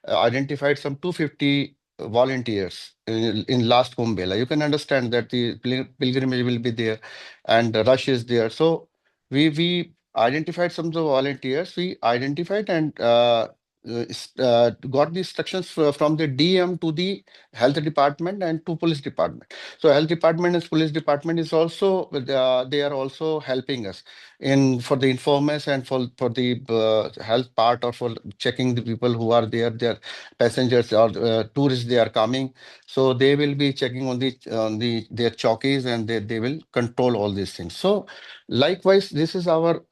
identified some 250 volunteers in last Kumbh Mela. You can understand that the pilgrimage will be there and the rush is there. So we identified some of the volunteers. We identified and got the instructions from the DM to the health department and to police department. So health department and police department is also they are also helping us in for the informers and for the health part, or for checking the people who are there, their passengers or tourists they are coming. So they will be checking on the their chowkis, and they will control all these things. So likewise, this is our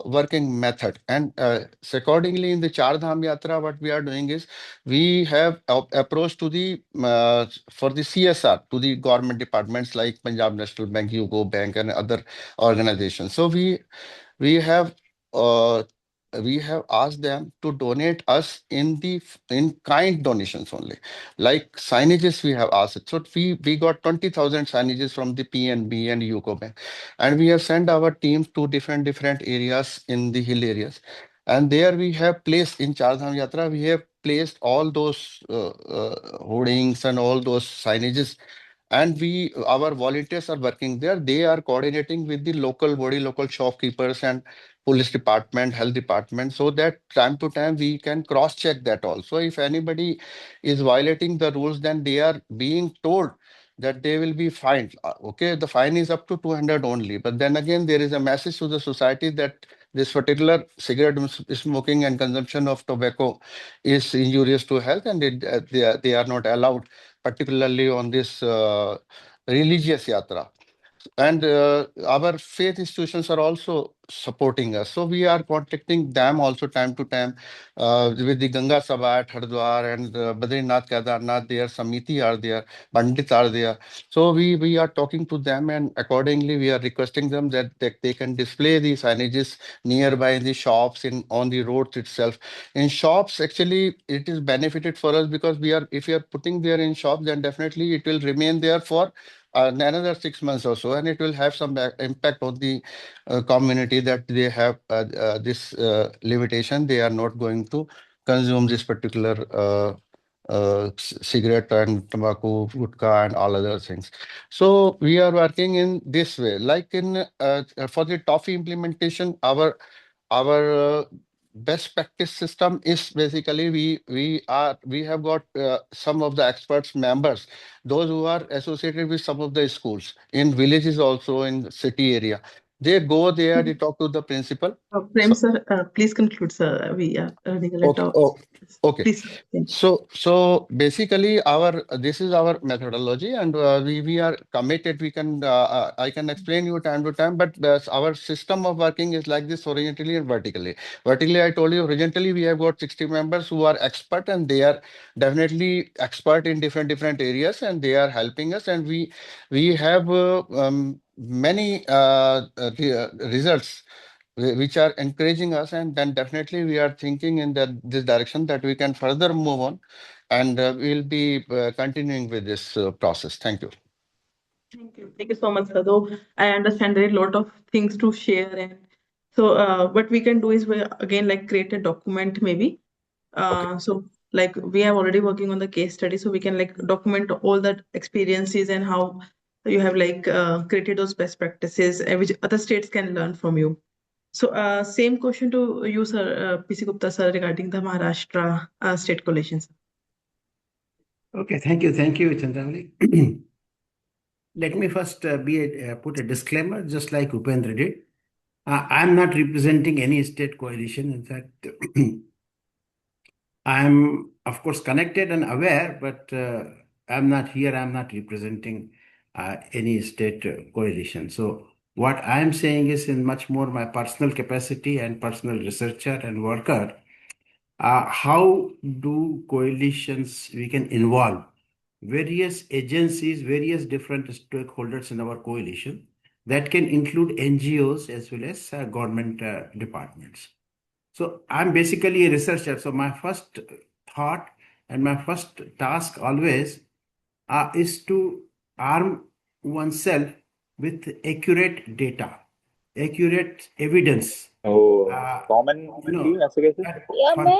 working method. And so accordingly, in the Char Dham Yatra, what we are doing is we have approach to the for the CSR to the government departments like Punjab National Bank, UCO Bank, and other organizations. So we have uh, we have asked them to donate us in kind donations only, like signages we have asked. So we got 20,000 signages from the PNB and UCO Bank, and we have sent our teams to different areas in the hill areas, and there we have placed in Char Dham Yatra, we have placed all those hoardings and all those signages, and our volunteers are working there. They are coordinating with the local body, local shopkeepers and police department, health department, so that time to time we can cross check that also. If anybody is violating the rules, then they are being told that they will be fined. Okay, the fine is up to 200 only, but then again there is a message to the society that this particular cigarette smoking and consumption of tobacco is injurious to health, and they are not allowed, particularly on this religious yatra. And our faith institutions are also supporting us. So we are contacting them also time to time with the Ganga Sabha at Hardwar and Badrinath, Kedarnath, their Samiti are there, Pandit are there. So we are talking to them, and accordingly we are requesting them that they can display the signages nearby in the shops, in on the roads itself. In shops, actually, it is benefited for us because if we are putting there in shops, then definitely it will remain there for another 6 months or so, and it will have some impact on the community, that they have this limitation. They are not going to consume this particular cigarette and tobacco, gutka, and all other things. So we are working in this way. Like in for the toffee implementation, our best practice system is basically we have got some of the experts members, those who are associated with some of the schools in villages, also in city area. They go there, they talk to the principal. Prem So sir, please conclude, sir. We are running a okay, little. okay. Please, sir. Thank you. So basically, this is our methodology, and we are committed. I can explain you time to time, but our system of working is like this: horizontally and vertically. Vertically, I told you, horizontally we have got 60 members who are expert, and they are definitely expert in different areas, and they are helping us, and we have many results which are encouraging us, and then definitely we are thinking in this direction that we can further move on, and we'll be continuing with this process. Thank you. Thank you. Thank you so much, sir. Though I understand there are a lot of things to share, and so what we can do is we again like create a document maybe. So like we are already working on the case study, so we can like document all that experiences and how you have like created those best practices, which other states can learn from you. So same question to you, sir, PC Gupta sir, regarding the Maharashtra state coalition. Okay, thank you, Chandravali. Let me first put a disclaimer, just like Upendra did. I'm not representing any state coalition. In fact, I'm of course connected and aware, but I'm not here. I'm not representing any state coalition. So what I'm saying is in much more my personal capacity and personal researcher and worker, how do coalitions we can involve various agencies, various different stakeholders in our coalition that can include NGOs as well as government departments. So I'm basically a researcher. So my first thought and my first task always is to arm oneself with accurate data, accurate evidence. For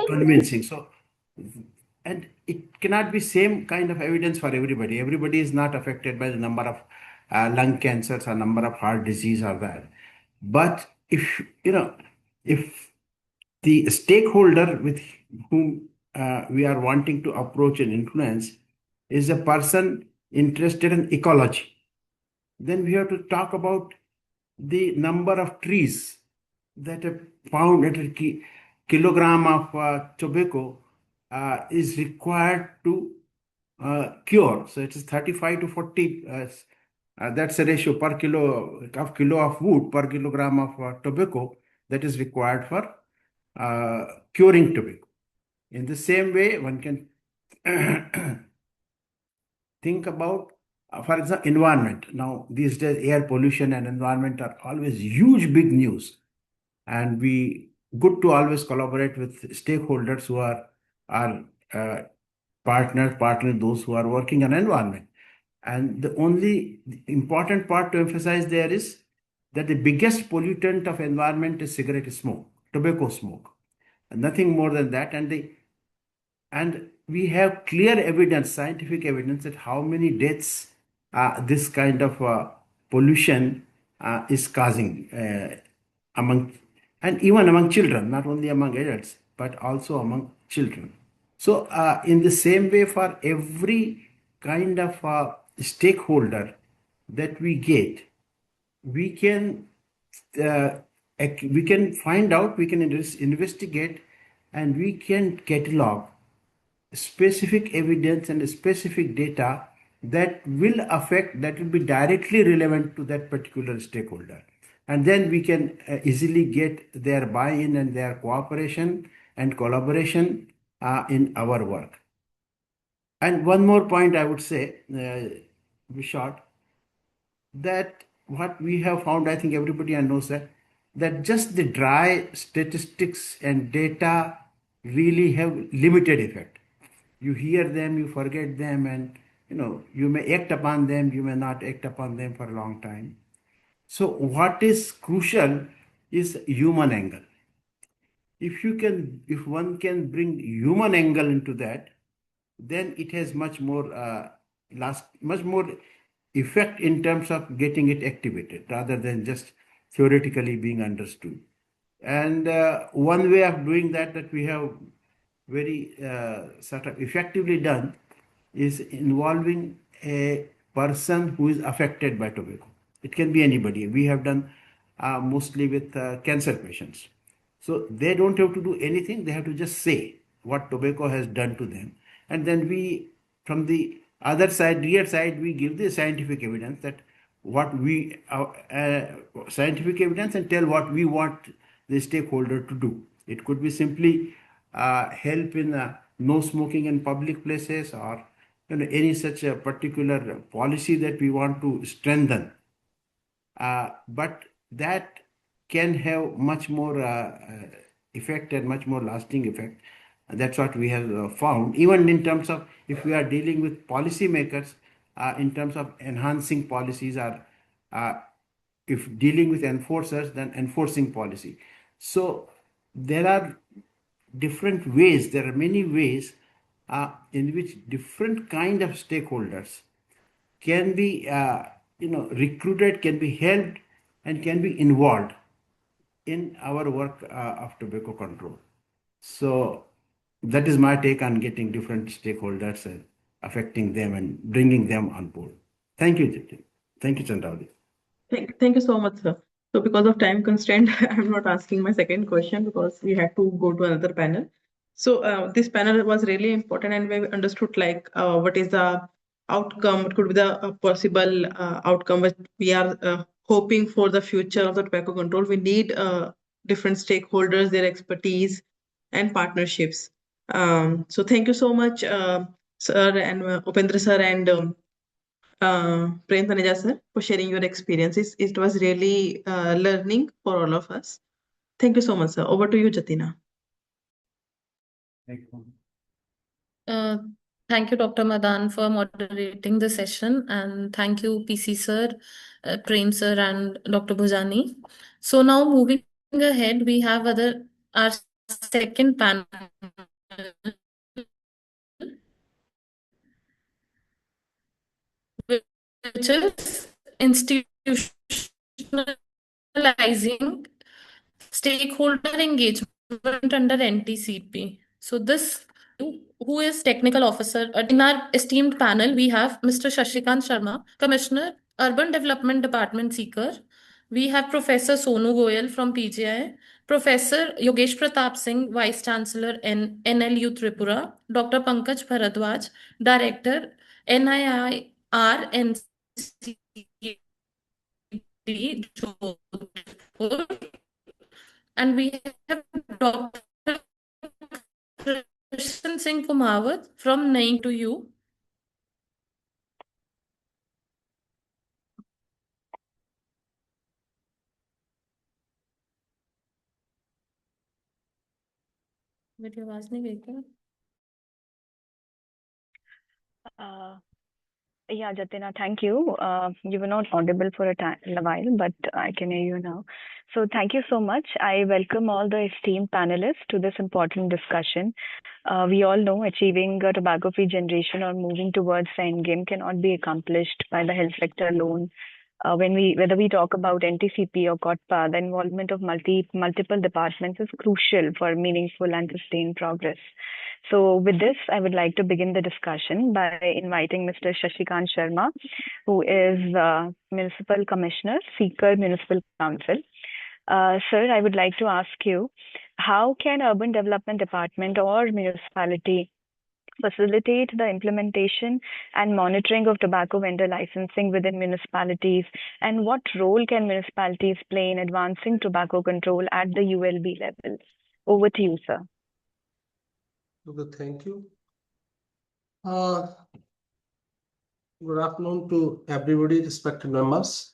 convincing. So, and it cannot be same kind of evidence for everybody. Everybody is not affected by the number of lung cancers or number of heart disease or that. But if if the stakeholder with whom we are wanting to approach and influence is a person interested in ecology, then we have to talk about the number of trees that a pound at a kilogram of tobacco is required to cure. So it is 35 to 40. That's a ratio per kilo of wood per kilogram of tobacco that is required for curing tobacco. In the same way, one can think about, for example, environment. Now, these days, air pollution and environment are always huge, big news. And we good to always collaborate with stakeholders who are partner those who are working on environment. And the only important part to emphasize there is that the biggest pollutant of environment is cigarette smoke, tobacco smoke, and nothing more than that. And we have clear evidence, scientific evidence, that how many deaths this kind of pollution is causing among, and even among children, not only among adults, but also among children. So in the same way, for every kind of stakeholder that we get, we can find out, we can investigate, and we can catalog specific evidence and specific data that will be directly relevant to that particular stakeholder. And then we can easily get their buy-in and their cooperation and collaboration in our work. And one more point I would say, be short, that what we have found, I think everybody knows that just the dry statistics and data really have limited effect. You hear them, you forget them, and you may act upon them, you may not act upon them for a long time. So what is crucial is human angle. If one can bring human angle into that, then it has much more effect in terms of getting it activated rather than just theoretically being understood. And one way of doing that we have very sort of effectively done is involving a person who is affected by tobacco. It can be anybody. We have done mostly with cancer patients. So they don't have to do anything. They have to just say what tobacco has done to them. And then we, from the other side, rear side, we give the scientific evidence that what we, scientific evidence, and tell what we want the stakeholder to do. It could be simply help in no smoking in public places, or any such a particular policy that we want to strengthen. But that can have much more effect and much more lasting effect. And that's what we have found, even in terms of if we are dealing with policymakers, in terms of enhancing policies, or if dealing with enforcers, then enforcing policy. So there are different ways, there are many ways in which different kind of stakeholders can be recruited, can be helped, and can be involved in our work of tobacco control. So that is my take on getting different stakeholders and affecting them and bringing them on board. Thank you, Jitin. Thank you, Chandravali. Thank you so much, sir. So because of time constraint, I'm not asking my second question because we had to go to another panel. So this panel was really important, and we understood what is the outcome, what could be the possible outcome which we are hoping for the future of the tobacco control. We need different stakeholders, their expertise and partnerships. So thank you so much, sir, and Upendra sir, and Prem Taneja sir, for sharing your experiences. It was really learning for all of us. Thank you so much, sir. Over to you, Jatina. Thank you, Dr. Madan, for moderating the session, and thank you, PC sir, Prem sir, and Dr. Bhujani. So now moving ahead, we have our second panel, which is institutionalizing stakeholder engagement under NTCP. So this, who is technical officer in our esteemed panel, we have Mr. Shashikant Sharma, Commissioner, Urban Development Department, Seeker. We have Professor Sonu Goyal from PGI, Professor Yogesh Pratap Singh, Vice Chancellor NLU Tripura, Dr. Pankaj Bharadwaj, Director NIIR NCD Jodhpur, and we have Dr. Krishan Singh Kumawat from Naing to you. मेरी आवाज नहीं गई क्या? Yeah, Jatina, thank you. You were not audible for a while, but I can hear you now. So thank you so much. I welcome all the esteemed panelists to this important discussion. We all know achieving a tobacco-free generation or moving towards the end game cannot be accomplished by the health sector alone. Whether we talk about NTCP or COTPA, the involvement of multiple departments is crucial for meaningful and sustained progress. So with this, I would like to begin the discussion by inviting Mr. Shashikant Sharma, who is Municipal Commissioner, Seeker Municipal Council. Sir, I would like to ask you, how can Urban Development Department or municipality facilitate the implementation and monitoring of tobacco vendor licensing within municipalities, and what role can municipalities play in advancing tobacco control at the ULB level? Over to you, sir. Okay, thank you. Good afternoon to everybody, respected members.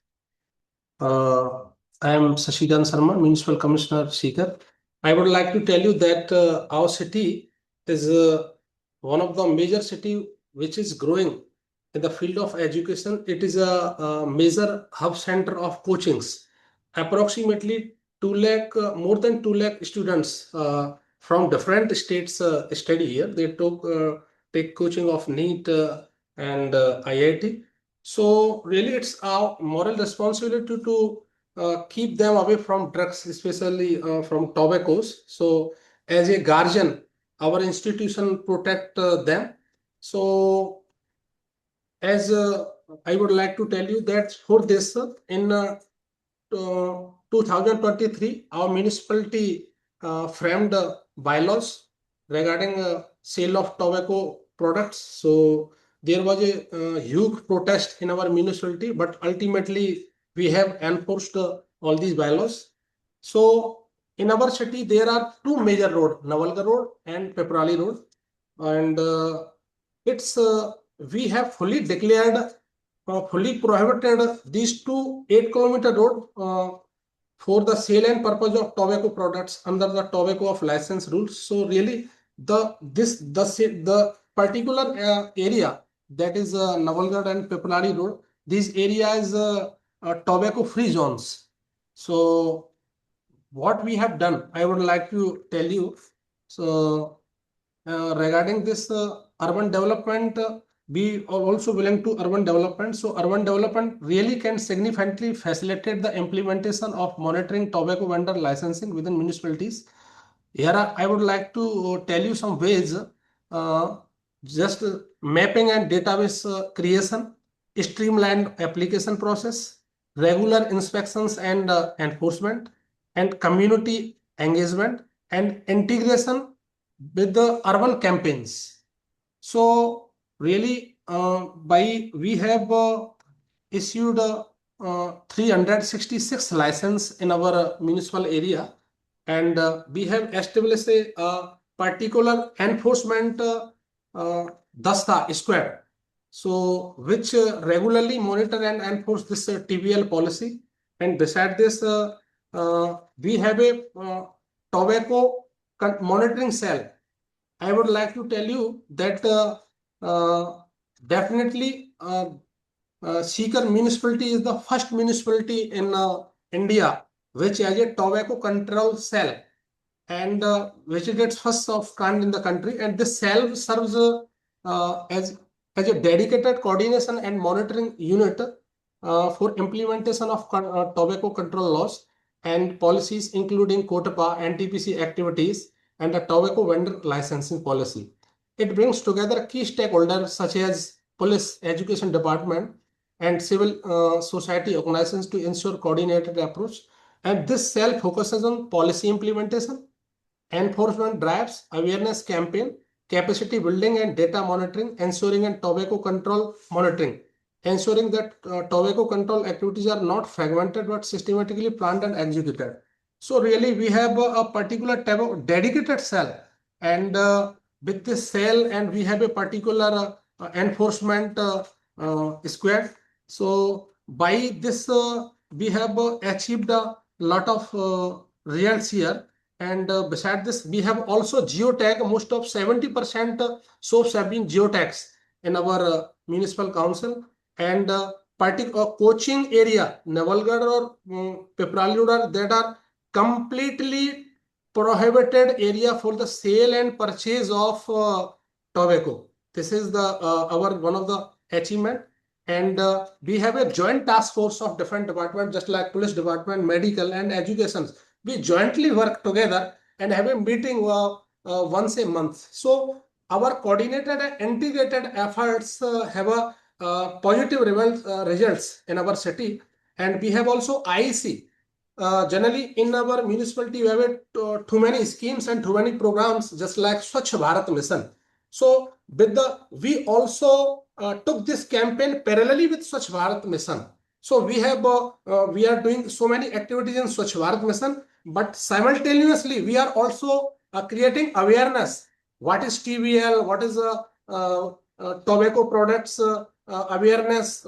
I am Shashikant Sharma, Municipal Commissioner, Seeker. I would like to tell you that our city is one of the major city which is growing in the field of education. It is a major hub center of coachings. Approximately 2 lakh, more than 2 lakh students from different states study here. They take coaching of NEET and IIT. So really it's our moral responsibility to keep them away from drugs, especially from tobaccos. So as a guardian, our institution protect them. So as I would like to tell you that for this, in 2023, our municipality framed bylaws regarding sale of tobacco products. So there was a huge protest in our municipality, but ultimately we have enforced all these bylaws. So in our city, there are two major roads, Navalgarh Road and Peprali Road. And it's we have fully declared, fully prohibited these two 8-kilometer road for the sale and purpose of tobacco products under the tobacco of license rules. So really, the particular area that is Navalgarh and Peprali Road, these areas tobacco free zones. So what we have done, I would like to tell you. So regarding this urban development, we are also belong to urban development. So urban development really can significantly facilitate the implementation of monitoring tobacco vendor licensing within municipalities. Here I would like to tell you some ways, just mapping and database creation, streamlined application process, regular inspections and enforcement, and community engagement and integration with the urban campaigns. So really, we have issued 366 license in our municipal area, and we have established a particular enforcement dasta squad, so which regularly monitor and enforce this TVL policy. And beside this, we have a tobacco monitoring cell. I would like to tell you that definitely Sikar municipality is the first municipality in India which has a tobacco control cell, and which is its first of kind in the country. And this cell serves as a dedicated coordination and monitoring unit for implementation of tobacco control laws and policies, including COTPA and TPC activities and the tobacco vendor licensing policy. It brings together key stakeholders such as police, education department, and civil society organizations to ensure coordinated approach. And this cell focuses on policy implementation, enforcement drives, awareness campaign, capacity building and data monitoring, ensuring and tobacco control monitoring, ensuring that tobacco control activities are not fragmented but systematically planned and executed. So really we have a particular dedicated cell, and with this cell, and we have a particular enforcement squad. So by this we have achieved a lot of results here. And beside this, we have also geotag. Most of 70% soaps have been geotags in our municipal council. And particular coaching area, Navalgarh or Peprali, that are completely prohibited area for the sale and purchase of tobacco. This is the our one of the achievement. And we have a joint task force of different departments, just like police department, medical, and education. We jointly work together and have a meeting once a month. So our coordinated and integrated efforts have a positive results in our city. And we have also IEC. Generally in our municipality, we have too many schemes and too many programs, just like Swachh Bharat Mission. So we also took this campaign parallelly with Swachh Bharat Mission. So we are doing so many activities in Swachh Bharat Mission, but simultaneously we are also creating awareness. What is TVL? What is tobacco products awareness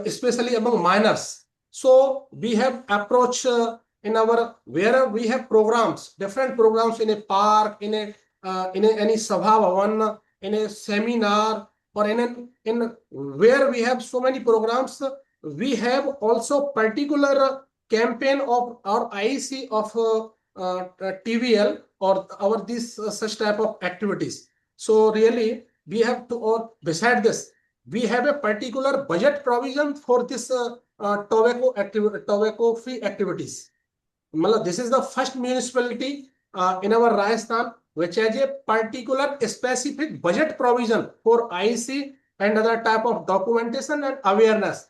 especially among minors. So we have approach in our wherever we have programs, different programs in a park, in any sabha bhavan, in a seminar, or in where we have so many programs. We have also particular campaign of our IEC of TVL or our this such type of activities. So really we have to, or beside this, we have a particular budget provision for this tobacco free activities. This is the first municipality in our Rajasthan which has a particular specific budget provision for IC and other type of documentation and awareness.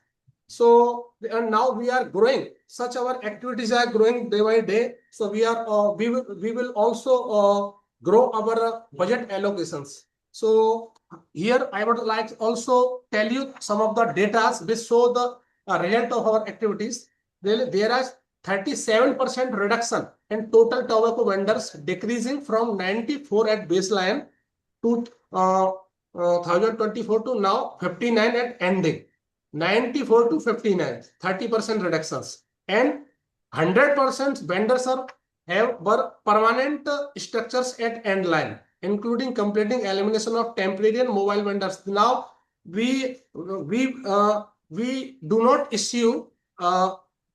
So and now we are growing. Such our activities are growing day by day. So we will also grow our budget allocations. So here I would like also tell you some of the data which show the result of our activities. There are 37% reduction in total tobacco vendors, decreasing from 94 at baseline to 1024 to now 59 at ending. 94 to 59, 30% reductions, and 100% vendors were permanent structures at end line, including completing elimination of temporary and mobile vendors. Now we do not issue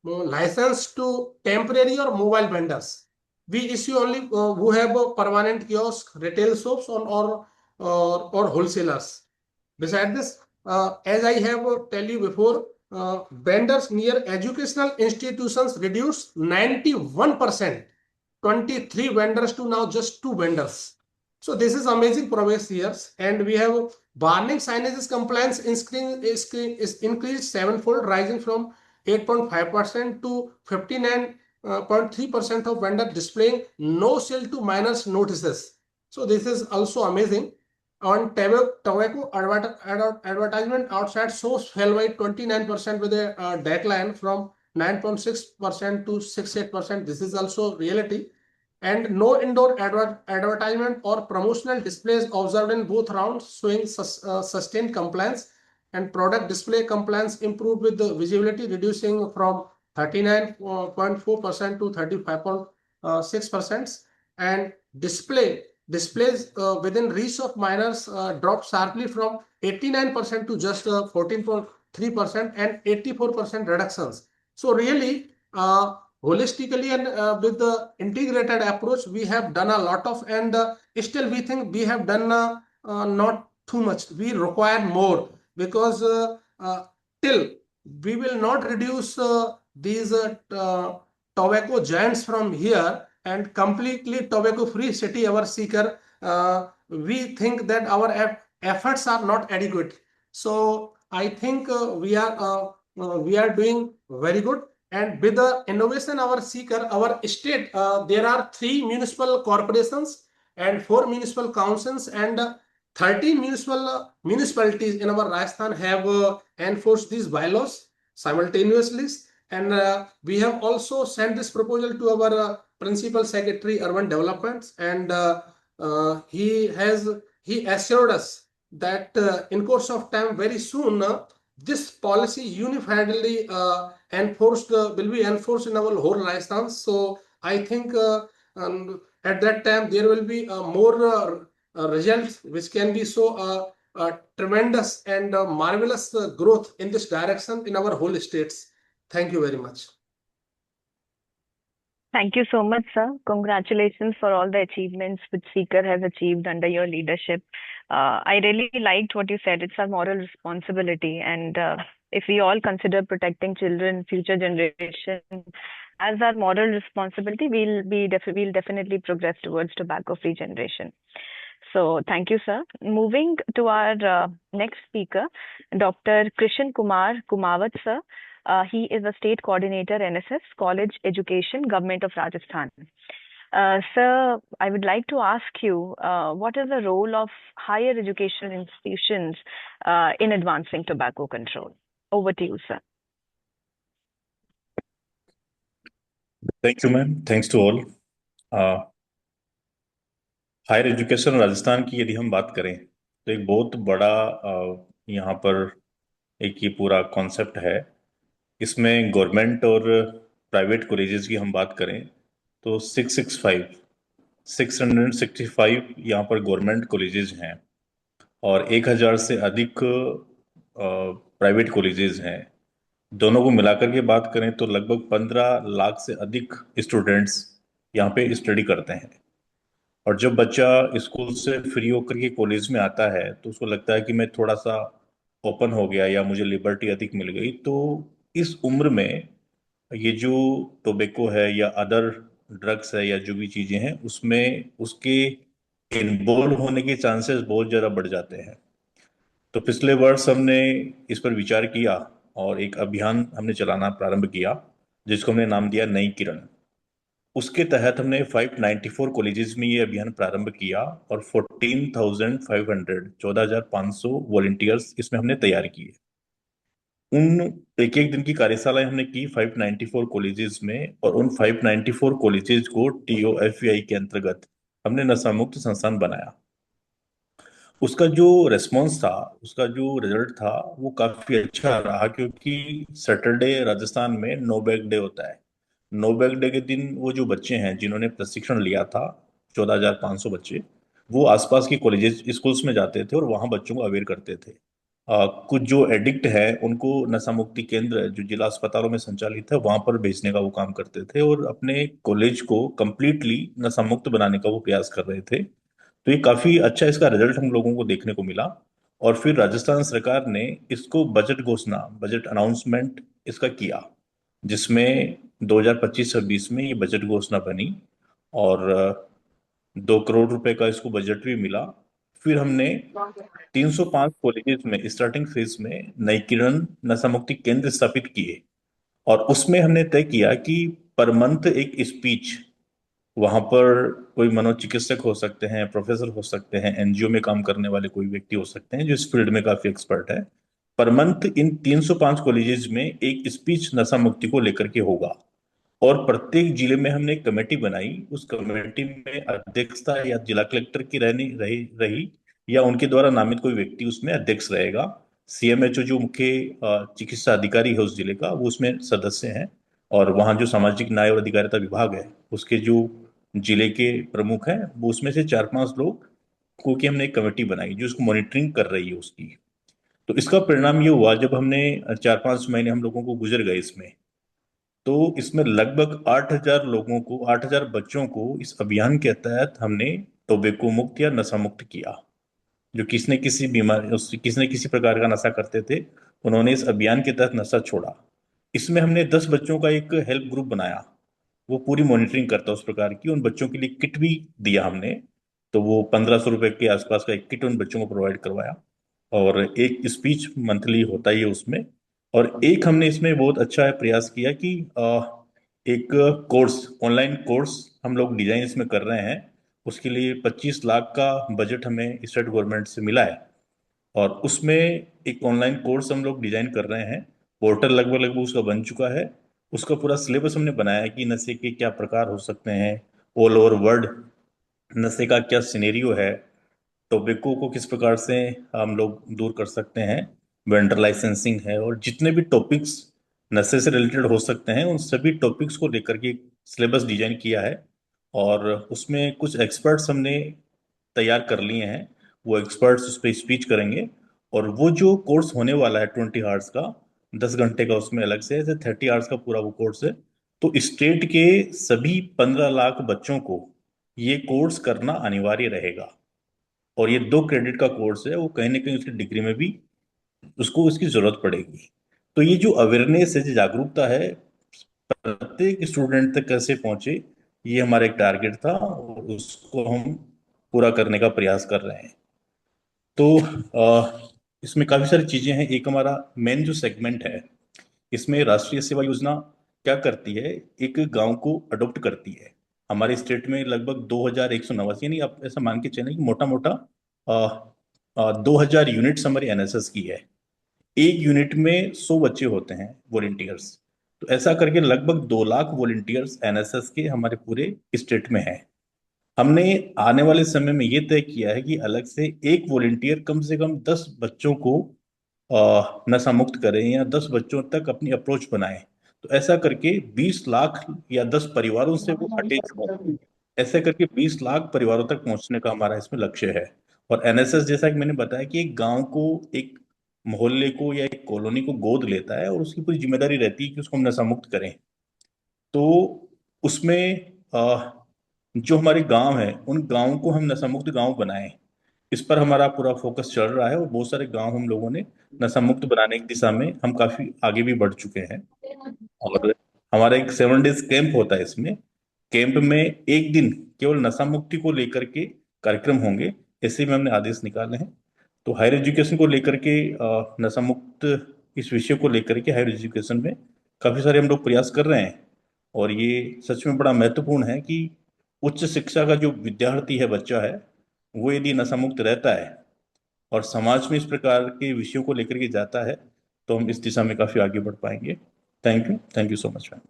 license to temporary or mobile vendors. We issue only who have a permanent kiosk, retail shops, or wholesalers. Besides this, as I have tell you before, vendors near educational institutions reduced 91%, 23 vendors to now just 2 vendors. So this is amazing progress here, and we have warning signages compliance is increased sevenfold, rising from 8.5% to 59.3% of vendor displaying no sale to minors notices. So this is also amazing. On tobacco advertisement outside shows fell by 29% with a decline from 9.6% to 68%. This is also reality. And no indoor advertisement or promotional displays observed in both rounds, showing sustained compliance. And product display compliance improved with the visibility reducing from 39.4% to 35.6%. And displays within reach of minors dropped sharply from 89% to just 14.3% and 84% reductions. So really, holistically and with the integrated approach, we have done a lot of, and still we think we have done not too much. We require more, because till we will not reduce these tobacco giants from here and completely tobacco free city our seeker, we think that our efforts are not adequate. So I think we are doing very good. And with the innovation our seeker, our state, there are 3 municipal corporations and 4 municipal councils, and 13 municipalities in our Rajasthan have enforced these bylaws simultaneously. And we have also sent this proposal to our Principal Secretary Urban Developments, and he assured us that in course of time, very soon, this policy unifiedly will be enforced in our whole Rajasthan. So I think at that time there will be more results which can be so tremendous and marvelous growth in this direction in our whole states. Thank you very much. Thank you so much, sir. Congratulations for all the achievements which Seeker has achieved under your leadership. I really liked what you said. It's our moral responsibility, and if we all consider protecting children, future generation as our moral responsibility, we'll definitely progress towards tobacco-free generation. So thank you, sir. Moving to our next speaker, Dr. Krishan Kumar Kumawat, sir. He is a state coordinator, NSS, College Education, Government of Rajasthan. Sir, I would like to ask you, what is the role of higher education institutions in advancing tobacco control? Over to you, sir. Thank you, ma'am. Thanks to all. Higher education Rajasthan की यदि हम बात करें तो एक बहुत बड़ा यहाँ पर एक ये पूरा कॉन्सेप्ट है। इसमें गवर्नमेंट और प्राइवेट कॉलेजेस की हम बात करें तो 665 यहाँ पर गवर्नमेंट कॉलेजेस हैं और 1000 से अधिक प्राइवेट कॉलेजेस हैं। दोनों को मिलाकर के बात करें तो लगभग 15 लाख से अधिक स्टूडेंट्स यहाँ पे स्टडी करते हैं। और जब बच्चा स्कूल से फ्री होकर के कॉलेज में आता है तो उसको लगता है कि मैं थोड़ा सा ओपन हो गया या मुझे लिबर्टी अधिक मिल गई, तो इस उम्र में ये जो टोबैको है या अदर ड्रग्स है या जो भी चीजें हैं उसमें उसके इन्वॉल्व होने के चांसेस बहुत ज्यादा बढ़ जाते हैं। तो पिछले वर्ष हमने इस पर विचार किया और एक अभियान हमने चलाना प्रारंभ किया जिसको हमने नाम दिया नई किरण। उसके तहत हमने 594 कॉलेजेस में ये अभियान प्रारंभ किया और 14,500 14,500 वॉलंटियर्स इसमें हमने तैयार किए। उन एक एक दिन की कार्यशालाएं हमने की 594 कॉलेजेस में और उन 594 कॉलेजेस को TOFAI के अंतर्गत हमने नशा मुक्त संस्थान बनाया। उसका जो रेस्पॉन्स था, उसका जो रिजल्ट था वो काफी अच्छा रहा क्योंकि सैटरडे राजस्थान में नो बैग डे होता है। नो बैग डे के दिन वो जो बच्चे हैं जिन्होंने प्रशिक्षण लिया था, 14,500 बच्चे, वो आसपास के कॉलेजेस स्कूल्स में जाते थे और वहाँ बच्चों को अवेयर करते थे। कुछ जो एडिक्ट है उनको नशा मुक्ति केंद्र जो जिला अस्पतालों में संचालित है वहां पर भेजने का वो काम करते थे और अपने कॉलेज को कंप्लीटली नशा मुक्त बनाने का वो प्रयास कर रहे थे। तो ये काफी अच्छा इसका रिजल्ट हम लोगों को देखने को मिला। और फिर राजस्थान सरकार ने इसको बजट घोषणा, बजट अनाउंसमेंट इसका किया, जिसमें 2025-26 में ये बजट घोषणा बनी और 2 करोड़ रुपए का इसको बजट भी मिला। फिर हमने 305 कॉलेजेस में स्टार्टिंग फेज में नई किरण नशा मुक्ति केंद्र स्थापित किए और उसमें हमने तय किया कि पर मंथ एक स्पीच, वहां पर कोई मनोचिकित्सक हो सकते हैं, प्रोफेसर हो सकते हैं, NGO में काम करने वाले कोई व्यक्ति हो सकते हैं जो इस फील्ड में काफी एक्सपर्ट है, पर मंथ इन 305 कॉलेजेस में एक स्पीच नशा मुक्ति को लेकर के होगा। और प्रत्येक जिले में हमने एक कमेटी बनाई, उस कमेटी में अध्यक्षता या जिला कलेक्टर की रहनी रही रही या उनके द्वारा नामित कोई व्यक्ति उसमें अध्यक्ष रहेगा। CMHO जो मुख्य चिकित्सा अधिकारी है उस जिले का, वो उसमें सदस्य हैं। और वहाँ जो सामाजिक न्याय और अधिकारिता विभाग है उसके जो जिले के प्रमुख हैं वो उसमें से 4-5 लोग को की हमने एक कमेटी बनाई जो उसको मॉनिटरिंग कर रही है उसकी। तो इसका परिणाम ये हुआ, जब हमने 4-5 महीने हम लोगों को गुजर गए इसमें, तो इसमें लगभग 8,000 बच्चों को इस अभियान के तहत हमने टोबैको मुक्त या नशा मुक्त किया। जो किसने किसी बीमारी किसने किसी प्रकार का नशा करते थे, उन्होंने इस अभियान के तहत नशा छोड़ा। इसमें हमने 10 बच्चों का एक हेल्प ग्रुप बनाया, वो पूरी मॉनिटरिंग करता है उस प्रकार की। उन बच्चों के लिए किट भी दिया हमने, तो वो 1,500 रुपए के आसपास का एक किट उन बच्चों को प्रोवाइड करवाया और एक स्पीच मंथली होता ही है उसमें। और एक हमने इसमें बहुत अच्छा प्रयास किया कि एक कोर्स, ऑनलाइन कोर्स हम लोग डिजाइन इसमें कर रहे हैं। उसके लिए 25 लाख का बजट हमें स्टेट गवर्नमेंट से मिला है और उसमें एक ऑनलाइन कोर्स हम लोग डिजाइन कर रहे हैं। पोर्टल लगभग लगभग उसका बन चुका है। उसका पूरा सिलेबस हमने बनाया है कि नशे के क्या प्रकार हो सकते हैं, ऑल ओवर वर्ल्ड नशे का क्या सिनेरियो है, टोबैको को किस प्रकार से हम लोग दूर कर सकते हैं, वेंडर लाइसेंसिंग है, और जितने भी टॉपिक्स नशे से रिलेटेड हो सकते हैं उन सभी टॉपिक्स को लेकर के सिलेबस डिजाइन किया है। और उसमें कुछ एक्सपर्ट्स हमने तैयार कर लिए हैं, वो एक्सपर्ट्स उस पर स्पीच करेंगे। और वो जो कोर्स होने वाला है 20 आवर्स का, 10 घंटे का, उसमें अलग से ऐसे 30 आवर्स का पूरा वो कोर्स है। तो स्टेट के सभी 15 लाख बच्चों को ये कोर्स करना अनिवार्य रहेगा और ये 2 क्रेडिट का कोर्स है, वो कहीं ना कहीं उसकी डिग्री में भी उसको उसकी जरूरत पड़ेगी। तो ये जो अवेयरनेस है, जो जागरूकता है, प्रत्येक स्टूडेंट तक कैसे पहुंचे, ये हमारा एक टारगेट था और उसको हम पूरा करने का प्रयास कर रहे हैं। तो इसमें काफी सारी चीजें हैं। एक हमारा मेन जो सेगमेंट है, इसमें राष्ट्रीय सेवा योजना क्या करती है, एक गांव को अडॉप्ट करती है। हमारे स्टेट में लगभग 2,189, यानी आप ऐसा मान के चलें कि मोटा मोटा 2,000 यूनिट्स हमारी NSS की है। एक यूनिट में 100 बच्चे होते हैं वॉलेंटियर्स। तो ऐसा करके लगभग 2 लाख वॉलेंटियर्स NSS के हमारे पूरे स्टेट में हैं। हमने आने वाले समय में ये तय किया है कि अलग से एक वॉलेंटियर कम से कम 10 बच्चों को नशा मुक्त करें या 10 बच्चों तक अपनी अप्रोच बनाएं। तो ऐसा करके 20 लाख या 10 परिवारों से वो अटैच हो, ऐसे करके 20 लाख परिवारों तक पहुंचने का हमारा इसमें लक्ष्य है। और NSS, जैसा कि मैंने बताया, कि एक गांव को, एक मोहल्ले को या एक कॉलोनी को गोद लेता है और उसकी पूरी जिम्मेदारी रहती है कि उसको हम नशा मुक्त करें। तो उसमें जो हमारे गांव हैं उन गांवों को हम नशा मुक्त गांव बनाएं। इस पर हमारा पूरा फोकस चल रहा है और बहुत सारे गांव हम लोगों ने नशा मुक्त बनाने की दिशा में हम काफी आगे भी बढ़ चुके हैं। और हमारा एक 7 डेज कैंप होता है। इसमें कैंप में एक दिन केवल नशा मुक्ति को लेकर के कार्यक्रम होंगे, ऐसे में हमने आदेश निकाले हैं। तो हायर एजुकेशन को लेकर के नशा मुक्त इस विषय को लेकर के हायर एजुकेशन में काफी सारे हम लोग प्रयास कर रहे हैं। और ये सच में बड़ा महत्वपूर्ण है कि उच्च शिक्षा का जो विद्यार्थी है, बच्चा है, वो यदि नशा मुक्त रहता है और समाज में इस प्रकार के विषयों को लेकर के जाता है तो हम इस दिशा में काफी आगे बढ़ पाएंगे। Thank you so much ma'am.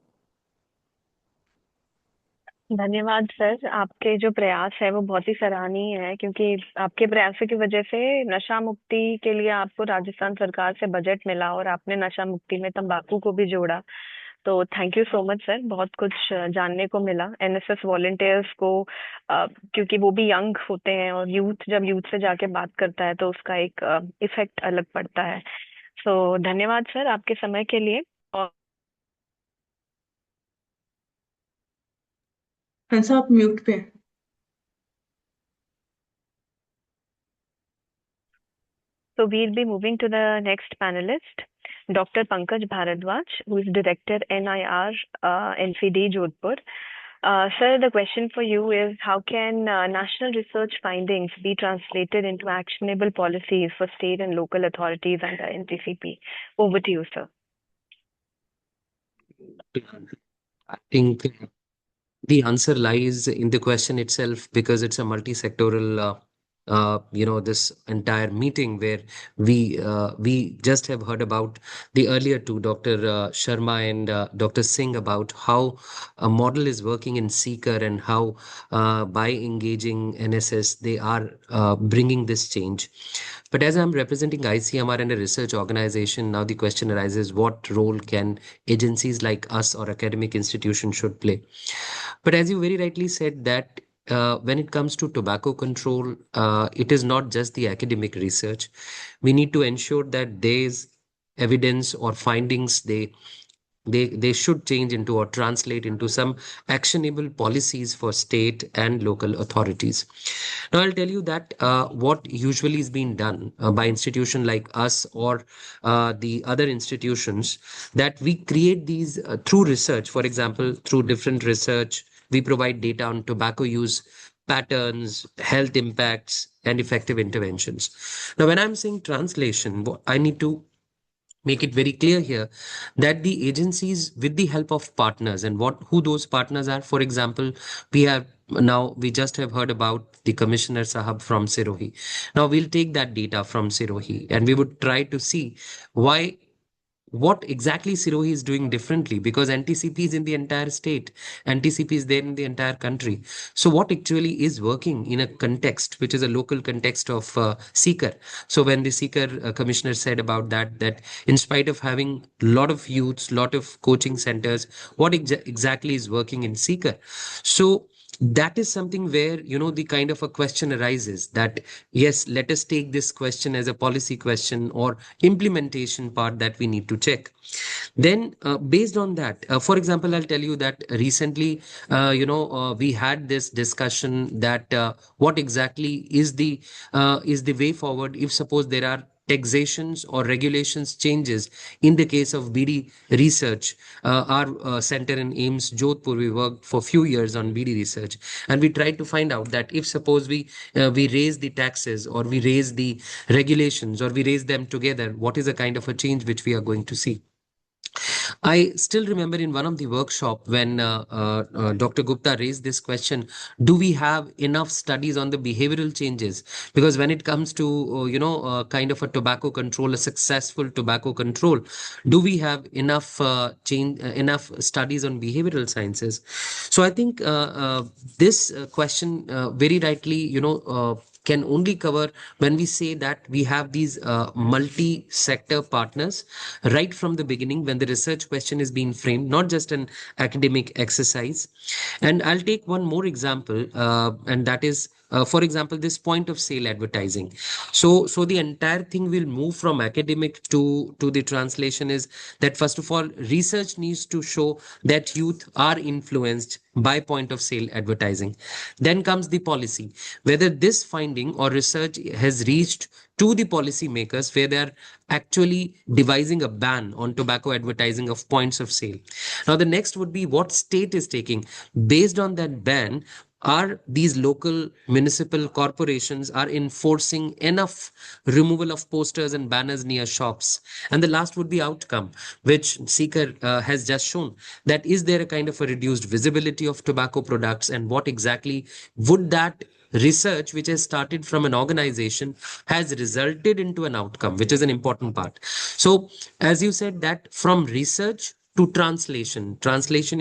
धन्यवाद सर। आपके जो प्रयास है वो बहुत ही सराहनीय है, क्योंकि आपके प्रयासों की वजह से नशा मुक्ति के लिए आपको राजस्थान सरकार से बजट मिला और आपने नशा मुक्ति में तंबाकू को भी जोड़ा। तो thank you so much sir, बहुत कुछ जानने को मिला एनएसएस वॉलंटियर्स को, क्योंकि वो भी यंग होते हैं और जब यूथ से जाके बात करता है तो उसका एक इफेक्ट अलग पड़ता है। सो धन्यवाद सर आपके समय के लिए। और हंसा आप म्यूट पे हैं। So we'll be moving to the next panelist, Dr. Pankaj Bharadwaj, who is Director NIR NCD Jodhpur. Sir, the question for you is, how can national research findings be translated into actionable policies for state and local authorities under NTCP? Over to you, sir. I think the answer lies in the question itself, because it's a multi-sectoral this entire meeting where we just have heard about the earlier two, Dr. Sharma and Dr. Singh, about how a model is working in Seeker and how by engaging NSS they are bringing this change. But as I'm representing ICMR and a research organization, now the question arises, what role can agencies like us or academic institutions should play? But as you very rightly said that when it comes to tobacco control, it is not just the academic research. We need to ensure that there's evidence or findings they should change into or translate into some actionable policies for state and local authorities. Now, I'll tell you that what usually is being done by institution like us or the other institutions, that we create these through research. For example, through different research, we provide data on tobacco use patterns, health impacts, and effective interventions. Now, when I'm saying translation, I need to make it very clear here that the agencies, with the help of partners, and who those partners are. For example, we just have heard about the Commissioner Sahab from Sirohi. Now we'll take that data from Sirohi and we would try to see what exactly Sirohi is doing differently, because NTCP is in the entire state, NTCP is there in the entire country. So what actually is working in a context, which is a local context of Seeker? So when the Seeker commissioner said about that in spite of having a lot of youths, lot of coaching centers, what exactly is working in Seeker? So that is something where, the kind of a question arises that, yes, let us take this question as a policy question or implementation part that we need to check. Then based on that, for example, I'll tell you that recently, we had this discussion that what exactly is the way forward if suppose there are taxations or regulations changes in the case of BD research. Our center in AIMS Jodhpur, we worked for few years on BD research, and we tried to find out that if suppose we raise the taxes or we raise the regulations or we raise them together, what is the kind of a change which we are going to see. I still remember in one of the workshop when Dr. Gupta raised this question, do we have enough studies on the behavioral changes? Because when it comes to, kind of a tobacco control, a successful tobacco control, do we have enough enough studies on behavioral sciences? So I think this question very rightly, can only cover when we say that we have these multi-sector partners right from the beginning when the research question is being framed, not just an academic exercise. And I'll take one more example, and that is, for example, this point of sale advertising. So the entire thing will move from academic to the translation is that, first of all, research needs to show that youth are influenced by point of sale advertising. Then comes the policy, whether this finding or research has reached to the policymakers where they are actually devising a ban on tobacco advertising of points of sale. Now, the next would be what state is taking. Based on that ban, are these local municipal corporations are enforcing enough removal of posters and banners near shops? And the last would be outcome, which Seeker has just shown, that is there a kind of a reduced visibility of tobacco products, and what exactly would that research which has started from an organization has resulted into an outcome, which is an important part. So as you said, that from research to translation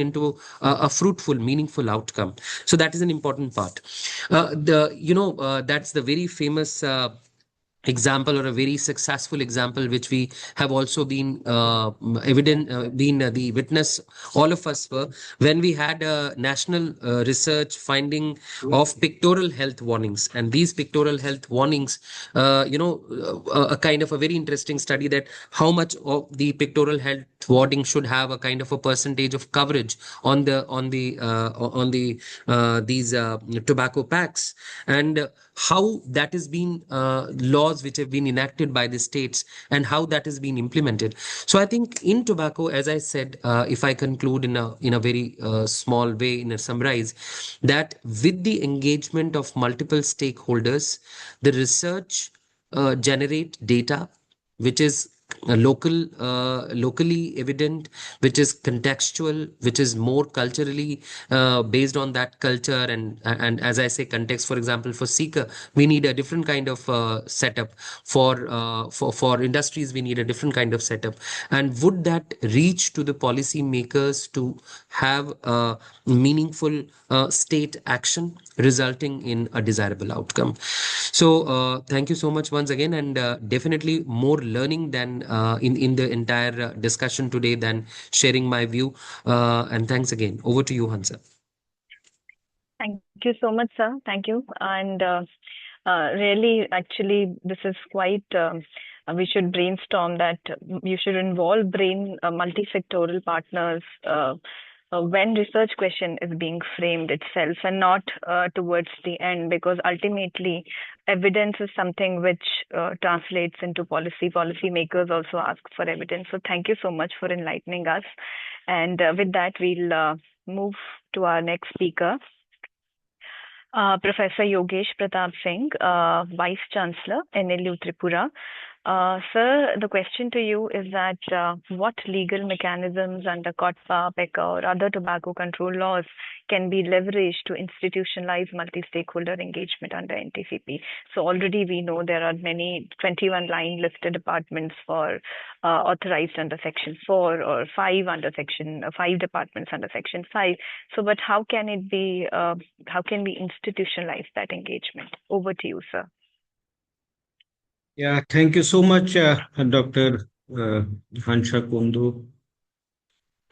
into a fruitful, meaningful outcome. So that is an important part. That's the very famous example, or a very successful example, which we have also been the witness, all of us were, when we had a national research finding of pictorial health warnings. And these pictorial health warnings, a kind of a very interesting study, that how much of the pictorial health warning should have a kind of a percentage of coverage on these tobacco packs, and how that has been laws which have been enacted by the states, and how that has been implemented. So I think in tobacco, as I said, if I conclude in a very small way, in a summarize, that with the engagement of multiple stakeholders, the research generate data which is locally evident, which is contextual, which is more culturally based on that culture. And as I say, context, for example, for Seeker, we need a different kind of setup. For industries, we need a different kind of setup. And would that reach to the policy makers to have a meaningful state action resulting in a desirable outcome? So thank you so much once again, and definitely more learning than in the entire discussion today than sharing my view. And thanks again. Over to you, Hansa. Thank you so much, sir. Thank you. And really, actually, this is quite. We should brainstorm that. You should involve multi-sectoral partners when research question is being framed itself, and not towards the end, because ultimately evidence is something which translates into policy. Policymakers also ask for evidence. So thank you so much for enlightening us. And with that, we'll move to our next speaker, Professor Yogesh Pratap Singh, Vice Chancellor, NLU Tripura. Sir, the question to you is that what legal mechanisms under COTPA, PECA, or other tobacco control laws can be leveraged to institutionalize multi-stakeholder engagement under NTCP? So already we know there are many 21 line listed departments for authorized under Section 4, or 5 departments under Section 5. So, but how can it be? How can we institutionalize that engagement? Over to you, sir. Yeah, thank you so much, Dr. Hansha Kundu.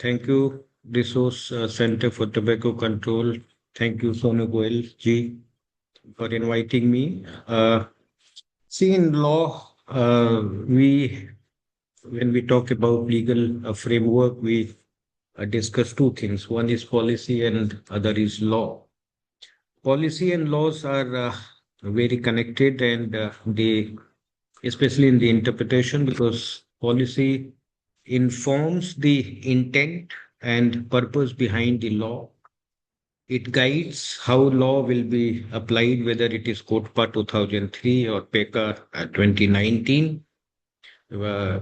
Thank you, Resource Center for Tobacco Control. Thank you, Sonu Goel ji, for inviting me. See, in law, when we talk about legal framework, we discuss two things. One is policy and other is law. Policy and laws are very connected, and they, especially in the interpretation, because policy informs the intent and purpose behind the law. It guides how law will be applied, whether it is COTPA 2003 or PECA 2019,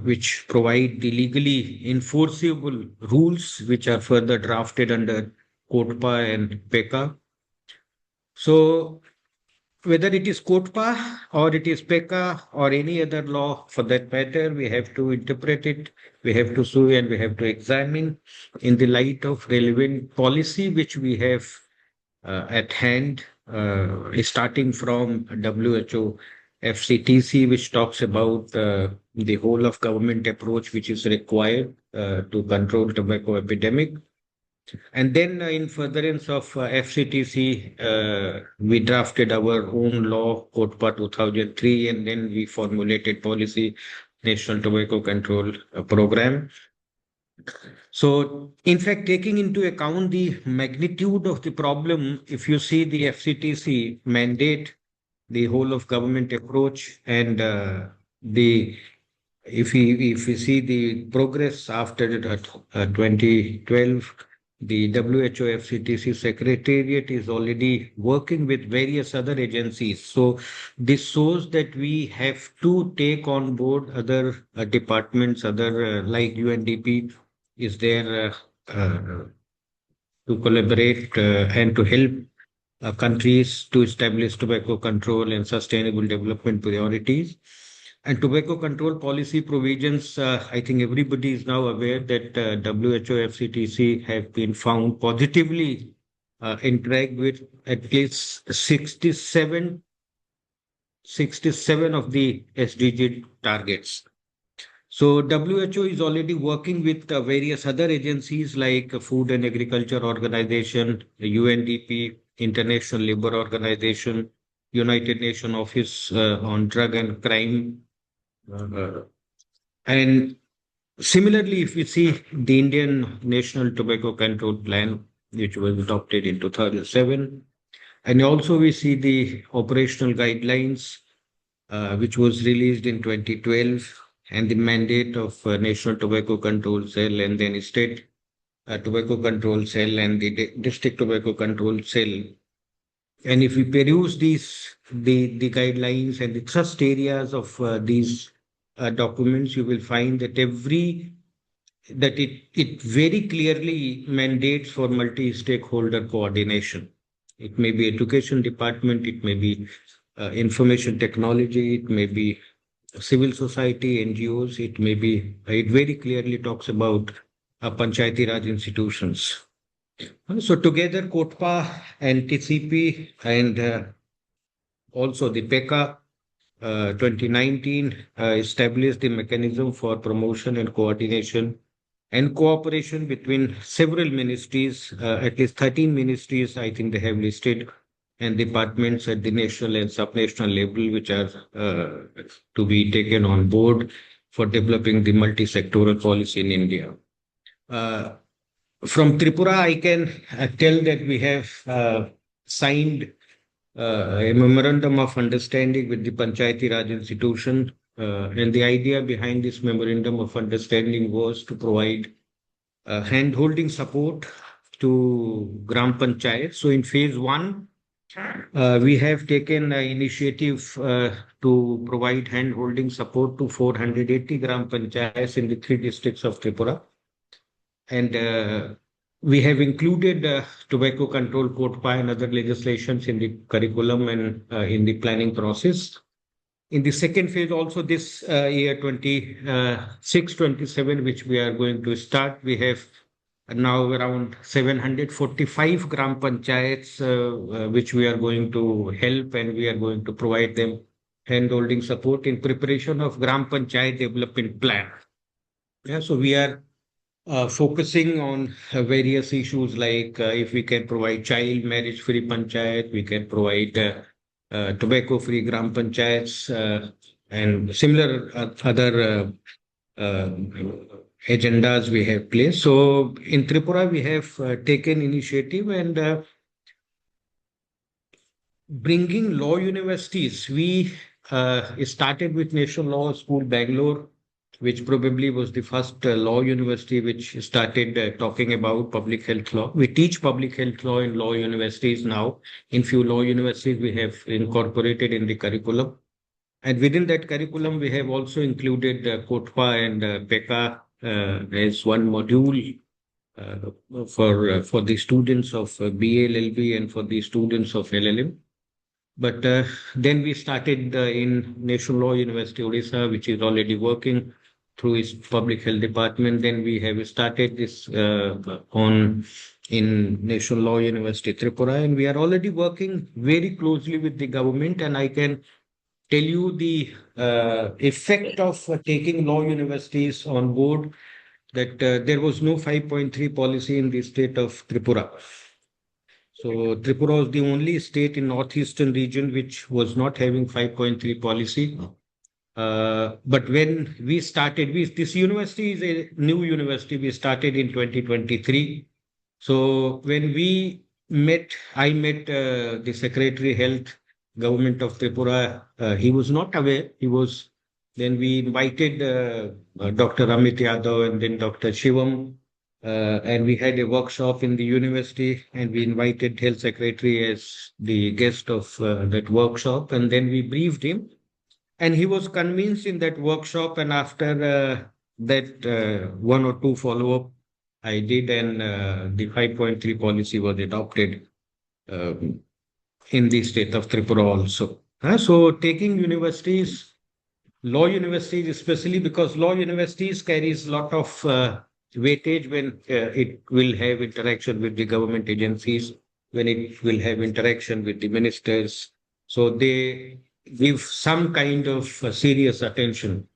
which provide the legally enforceable rules, which are further drafted under COTPA and PECA. So whether it is COTPA or it is PECA or any other law for that matter, we have to interpret it, we have to sue, and we have to examine in the light of relevant policy which we have at hand, starting from WHO FCTC, which talks about the whole of government approach which is required to control tobacco epidemic. And then in furtherance of FCTC, we drafted our own law, COTPA 2003, and then we formulated policy, National Tobacco Control Program. So, in fact, taking into account the magnitude of the problem, if you see the FCTC mandate, the whole of government approach, and the if we see the progress after 2012, the WHO FCTC Secretariat is already working with various other agencies. So this shows that we have to take on board other departments, other like UNDP is there to collaborate and to help countries to establish tobacco control and sustainable development priorities. And tobacco control policy provisions, I think everybody is now aware that WHO FCTC have been found positively interact with at least 67 of the SDG targets. So WHO is already working with various other agencies like Food and Agriculture Organization, UNDP, International Labour Organization, United Nations Office on Drug and Crime. And similarly, if we see the Indian National Tobacco Control Plan, which was adopted in 2007, and also we see the operational guidelines, which was released in 2012, and the mandate of National Tobacco Control Cell and then State Tobacco Control Cell and the District Tobacco Control Cell. And if we peruse the guidelines and the thrust areas of these documents, you will find that it very clearly mandates for multi-stakeholder coordination. It may be education department, it may be information technology, it may be civil society, NGOs, it very clearly talks about Panchayati Raj institutions. So together, KOTPA and TCP and also the PECA 2019 established the mechanism for promotion and coordination and cooperation between several ministries, at least 13 ministries, I think they have listed, and departments at the national and subnational level, which are to be taken on board for developing the multi-sectoral policy in India. From Tripura, I can tell that we have signed a memorandum of understanding with the Panchayati Raj institution. And the idea behind this memorandum of understanding was to provide hand-holding support to Gram Panchayat. So in phase one, we have taken initiative to provide hand-holding support to 480 Gram Panchayats in the 3 districts of Tripura. And we have included tobacco control KOTPA and other legislations in the curriculum and in the planning process. In the second phase, also this year 26-27, which we are going to start, we have now around 745 Gram Panchayats, which we are going to help, and we are going to provide them hand-holding support in preparation of Gram Panchayat Development Plan. Yeah, so we are focusing on various issues like if we can provide child marriage-free panchayat, we can provide tobacco-free Gram Panchayats and similar other agendas we have placed. So in Tripura, we have taken initiative and bringing law universities. We started with National Law School, Bangalore, which probably was the first law university which started talking about public health law. We teach public health law in law universities now. In few law universities, we have incorporated in the curriculum. And within that curriculum, we have also included KOTPA and PECA as one module for the students of BA, LLB and for the students of LLM. But then we started in National Law University, Odisha, which is already working through its public health department. Then we have started this in National Law University, Tripura, and we are already working very closely with the government. And I can tell you the effect of taking law universities on board, that there was no 5.3 policy in the state of Tripura. So Tripura was the only state in northeastern region which was not having 5.3 policy. But when we started, this university is a new university. We started in 2023. So when we met, I met the Secretary Health, Government of Tripura. He was not aware. Then we invited Dr. Amit Yadav and then Dr. Shivam, and we had a workshop in the university, and we invited Health Secretary as the guest of that workshop, and then we briefed him, and he was convinced in that workshop. And after that one or two follow-up I did, and the 5.3 policy was adopted in the state of Tripura also. So taking universities, law universities, especially because law universities carries a lot of weightage when it will have interaction with the government agencies, when it will have interaction with the ministers. So they give some kind of serious attention.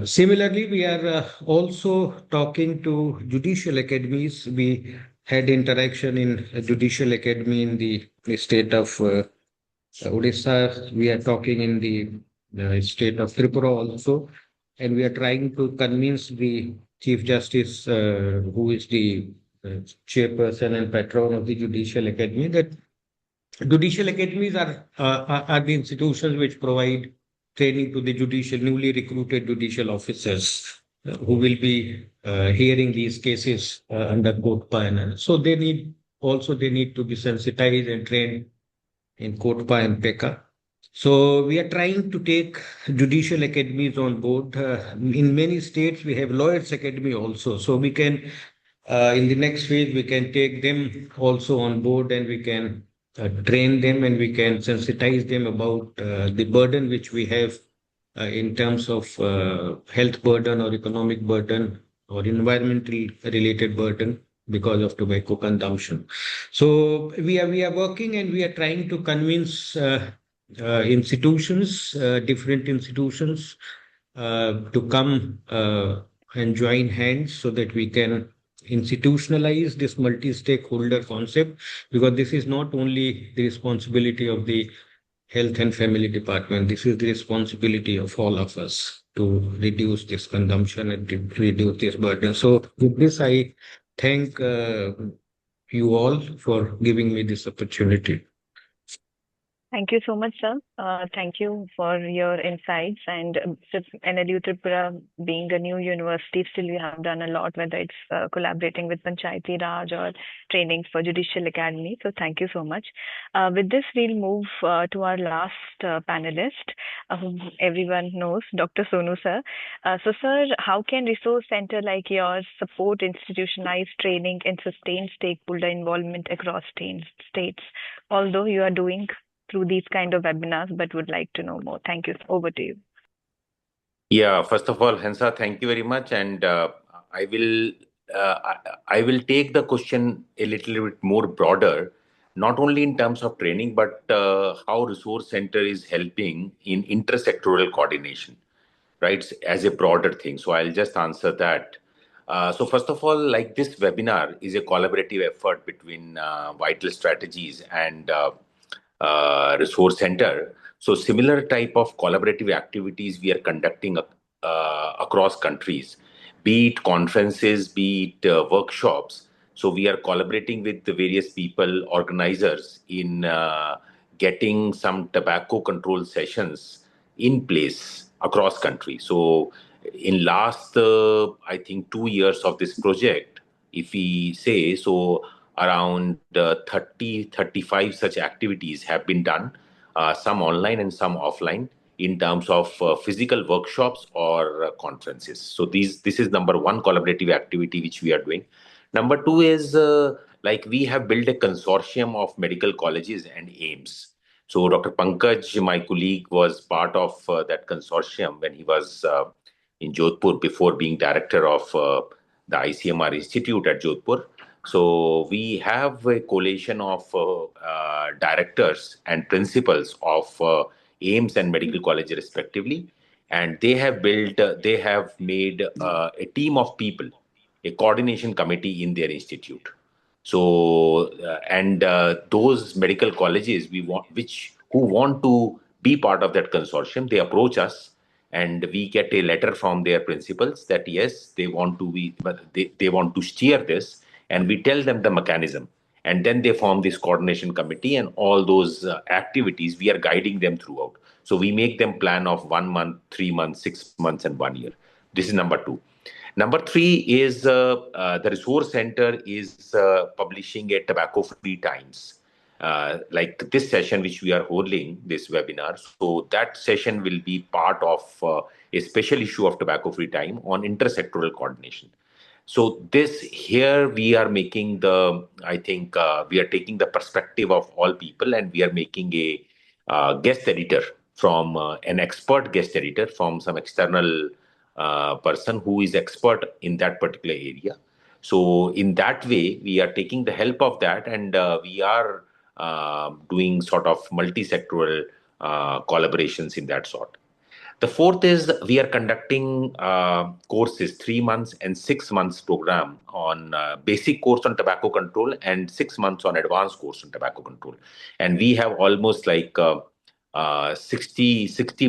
Similarly, we are also talking to judicial academies. We had interaction in a judicial academy in the state of Odisha. We are talking in the state of Tripura also, and we are trying to convince the Chief Justice, who is the chairperson and patron of the Judicial Academy, that judicial academies are the institutions which provide training to the newly recruited judicial officers who will be hearing these cases under Kotpa. And so they need to be sensitized and trained in Kotpa and Peka. So we are trying to take judicial academies on board. In many states, we have lawyers academy also. So we can, in the next phase, we can take them also on board, and we can train them, and we can sensitize them about the burden which we have in terms of health burden or economic burden or environmental related burden because of tobacco consumption. So we are working, and we are trying to convince institutions, different institutions, to come and join hands so that we can institutionalize this multi-stakeholder concept, because this is not only the responsibility of the Health and Family Department. This is the responsibility of all of us to reduce this consumption and to reduce this burden. So with this, I thank you all for giving me this opportunity. Thank you so much, sir. Thank you for your insights. And NLU Tripura being a new university, still you have done a lot, whether it's collaborating with Panchayati Raj or training for Judicial Academy. So thank you so much. With this, we'll move to our last panelist, whom everyone knows, Dr. Sonu, sir. So, sir, how can resource center like yours support institutionalized training and sustain stakeholder involvement across states? Although you are doing through these kind of webinars, but would like to know more. Thank you. Over to you. Yeah, first of all, Hansa, thank you very much. And I will take the question a little bit more broader, not only in terms of training, but how Resource Center is helping in intersectoral coordination, right, as a broader thing. So I'll just answer that. So first of all, like this webinar is a collaborative effort between Vital Strategies and Resource Center. So similar type of collaborative activities we are conducting across countries, be it conferences, be it workshops. So we are collaborating with the various people, organizers in getting some tobacco control sessions in place across country. So in last, I think 2 years of this project, if we say so, around 35 such activities have been done, some online and some offline, in terms of physical workshops or conferences. So this is number one collaborative activity which we are doing. Number two is like we have built a consortium of medical colleges and AIMS. So Dr. Pankaj, my colleague, was part of that consortium when he was in Jodhpur before being director of the ICMR Institute at Jodhpur. So we have a coalition of directors and principals of AIMS and medical college respectively, and they have made a team of people, a coordination committee in their institute. So and those medical colleges who want to be part of that consortium, they approach us and we get a letter from their principals that yes, they want to be, but they want to steer this, and we tell them the mechanism, and then they form this coordination committee, and all those activities we are guiding them throughout. So we make them plan of 1 month, 3 months, 6 months, and 1 year. This is number two. Number three is the resource center is publishing a tobacco-free times. Like this session, which we are holding, this webinar. So that session will be part of a special issue of tobacco-free time on intersectoral coordination. So this here we are making the, I think we are taking the perspective of all people, and we are making a guest editor from an expert guest editor from some external person who is expert in that particular area. So in that way, we are taking the help of that, and we are doing sort of multi-sectoral collaborations in that sort. The fourth is we are conducting courses, 3 months and 6 months program on basic course on tobacco control and 6 months on advanced course on tobacco control. And we have almost like 60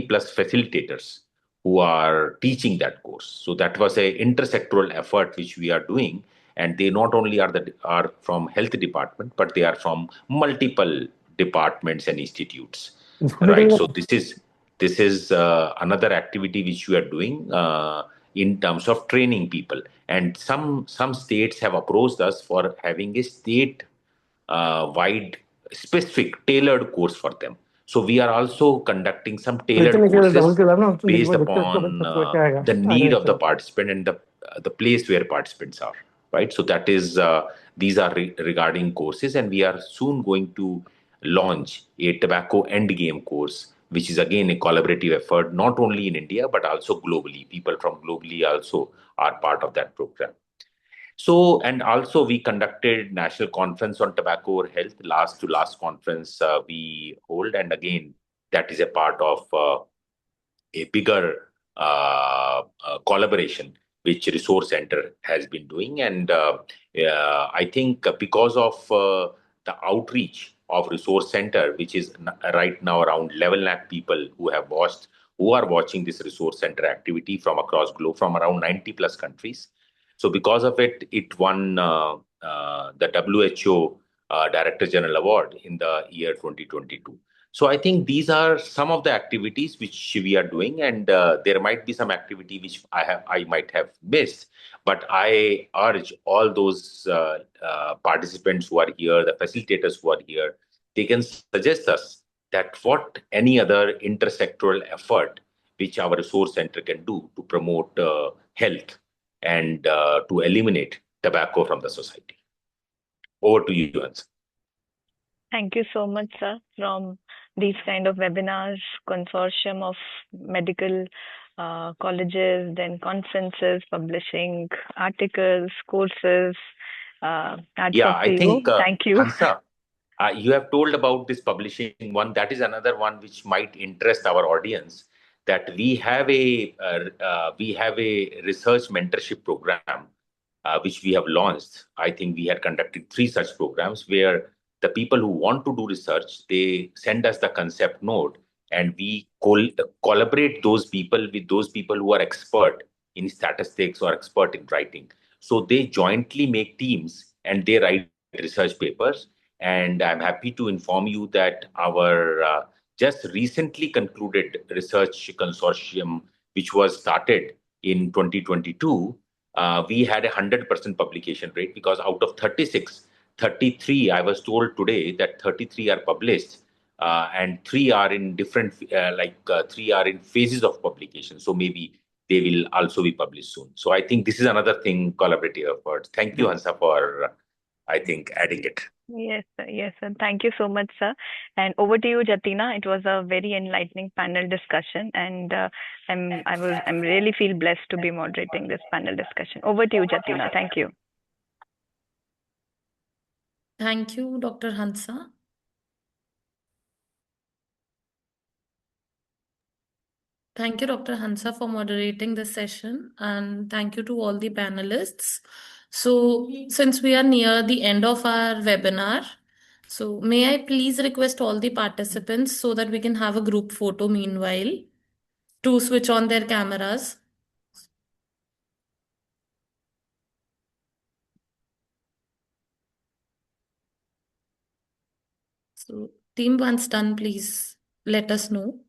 plus facilitators who are teaching that course. So that was a intersectoral effort which we are doing. And they not only are from health department, but they are from multiple departments and institutes. Right. So this is another activity which we are doing in terms of training people. And some states have approached us for having a state wide specific tailored course for them. So we are also conducting some tailored courses based upon the need of the participant and the place where participants are. Right. So that is these are regarding courses, and we are soon going to launch a tobacco endgame course, which is again a collaborative effort, not only in India, but also globally. People from globally also are part of that program. So, and also we conducted National Conference on Tobacco or Health, last to last conference we hold. And again, that is a part of a bigger collaboration which Resource Center has been doing. And I think because of the outreach of Resource Center, which is right now around 11 lakh people who are watching this Resource Center activity from across globe, from around 90 plus countries. So because of it, it won the WHO Director General Award in the year 2022. So I think these are some of the activities which we are doing, and there might be some activity which I might have missed, but I urge all those participants who are here, the facilitators who are here, they can suggest us that what any other intersectoral effort which our resource center can do to promote health and to eliminate tobacco from the society. Over to you, Hans. Thank you so much, sir. From these kind of webinars, consortium of medical colleges, then conferences, publishing articles, courses. Yeah, I think, thank you. Hansa, you have told about this publishing one. That is another one which might interest our audience. That we have a research mentorship program which we have launched. I think we had conducted 3 such programs where the people who want to do research, they send us the concept note, and we collaborate those people with those people who are expert in statistics or expert in writing. So they jointly make teams and they write research papers. And I'm happy to inform you that our just recently concluded research consortium, which was started in 2022, we had 100% publication rate, because out of 36, 33, I was told today that 33 are published, and 3 are in different, 3 are in phases of publication. So maybe they will also be published soon. So I think this is another thing, collaborative efforts. Thank you, Hansa, for, I think, adding it. Yes, sir. Yes, sir. Thank you so much, sir. And over to you, Jatina. It was a very enlightening panel discussion, and I'm really feel blessed to be moderating this panel discussion. Over to you, Jatina. Thank you. Thank you, Dr. Hansa. Thank you, Dr. Hansa, for moderating this session, and thank you to all the panelists. So, since we are near the end of our webinar, So may I please request all the participants so that we can have a group photo meanwhile to switch on their cameras. So team once done, please let us know.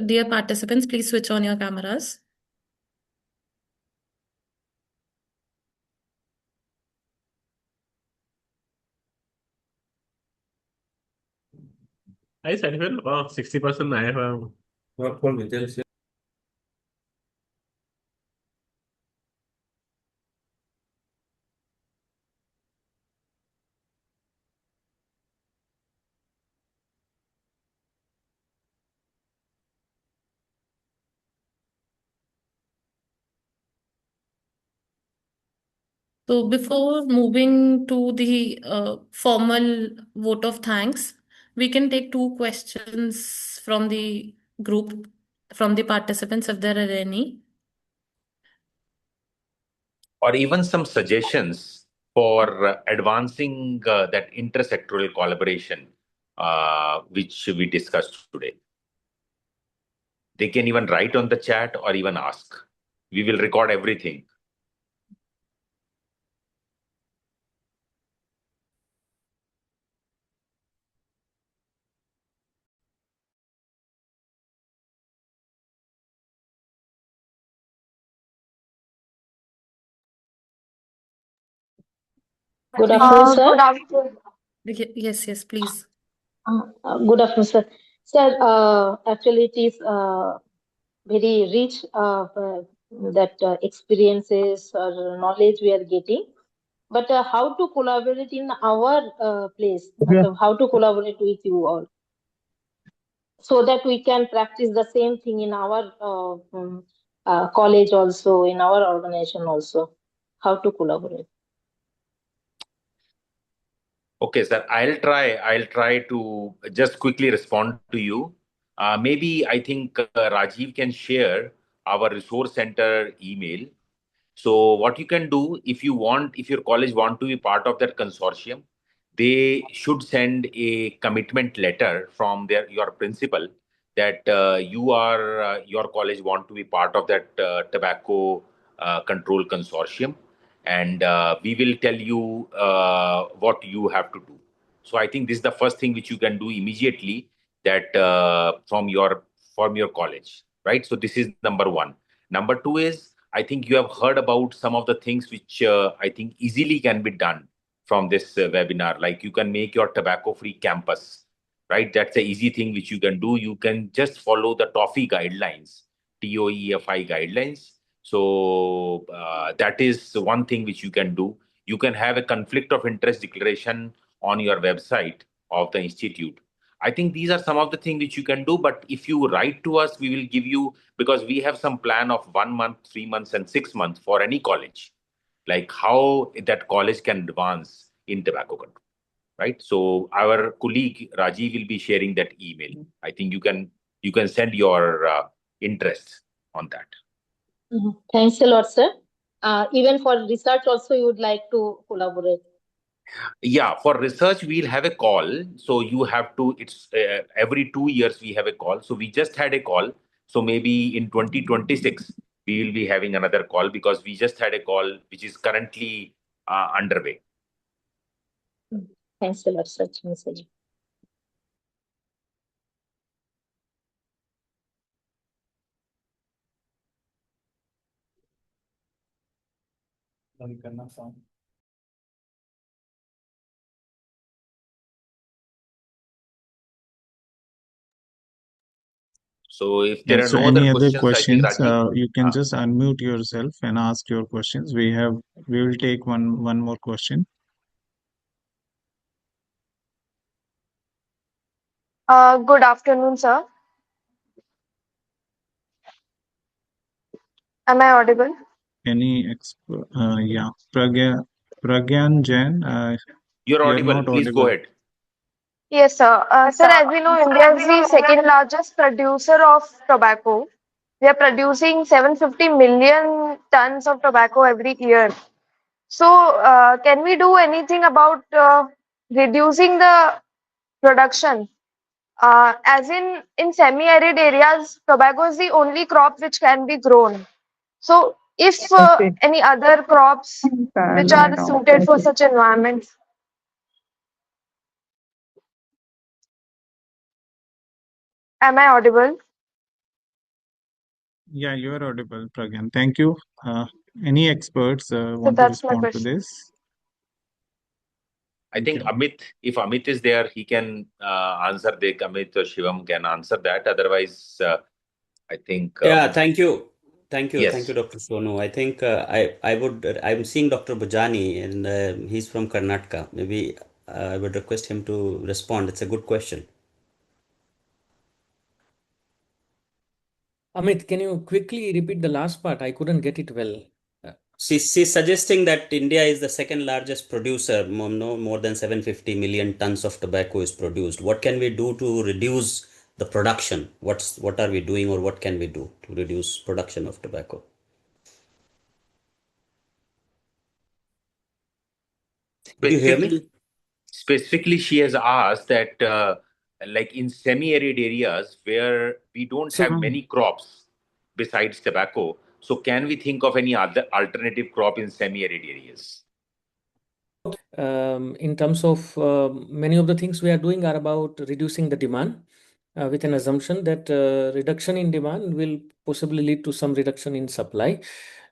Dear participants, please switch on your cameras. I said about 60% I have. So before moving to the formal vote of thanks, we can take two questions from the group, from the participants, if there are any. Or even some suggestions for advancing that intersectoral collaboration, which we discussed today. They can even write on the chat or even ask. We will record everything. Good afternoon, sir. Good afternoon. Yes, please. Good afternoon, sir. Sir, actually, it is very rich that experiences or knowledge we are getting. But how to collaborate in our place? How to collaborate with you all, so that we can practice the same thing in our college also, in our organization also. How to collaborate? Okay, sir. I'll try to just quickly respond to you. Maybe I think Rajiv can share our resource center email. So what you can do, if your college want to be part of that consortium, they should send a commitment letter from your principal that your college want to be part of that tobacco control consortium, and we will tell you what you have to do. So I think this is the first thing which you can do immediately, that from your college, right? So this is number one. Number two is, I think you have heard about some of the things which I think easily can be done from this webinar. Like you can make your tobacco-free campus, right? That's an easy thing which you can do. You can just follow the TOEFI guidelines, TOEFI guidelines. So that is one thing which you can do. You can have a conflict of interest declaration on your website of the institute. I think these are some of the things which you can do. But if you write to us, we will give you, because we have some plan of 1 month, 3 months, and 6 months for any college, like how that college can advance in tobacco control, right? So our colleague Rajiv will be sharing that email. I think you can send your interest on that. Thanks a lot, sir. Even for research also, you would like to collaborate? Yeah, for research, we'll have a call. So you have to, it's every 2 years we have a call. So we just had a call. So maybe in 2026, we will be having another call, because we just had a call which is currently underway. Thanks a lot, sir. So if there are So no any other other questions, I think questions, Rajiv. you can just unmute yourself and ask your questions. We will take one more question. Good afternoon, sir. Am I audible? Yeah, Pragyan Jain, You're you're audible. not Please go audible. ahead. Yes, sir. Sir, as we know, India is the second largest producer of tobacco. We are producing 750 million tons of tobacco every year. So, can we do anything about reducing the production? As in semi-arid areas, tobacco is the only crop which can be grown. So, if any other crops which are suited for such environments, am I audible? Yeah, you are audible, Pragyan. Thank you. Any experts So want to that's my respond to question. this? I think Amit, if Amit is there, he can answer. Amit or Shivam can answer that. Otherwise, I think. Yeah, thank you. Thank you. Thank you, Yes. Dr. Sonu. I think I'm seeing Dr. Bujani and he's from Karnataka. Maybe I would request him to respond. It's a good question. Amit, can you quickly repeat the last part? I couldn't get it well. She's suggesting that India is the second largest producer. More than 750 million tons of tobacco is produced. What can we do to reduce the production? What are we doing, or what can we do to reduce production of tobacco? Did you hear me? Specifically, she has asked that, like in semi-arid areas where we don't So, have many crops besides tobacco, so can we think of any other alternative crop in semi-arid areas? in terms of many of the things we are doing are about reducing the demand with an assumption that reduction in demand will possibly lead to some reduction in supply.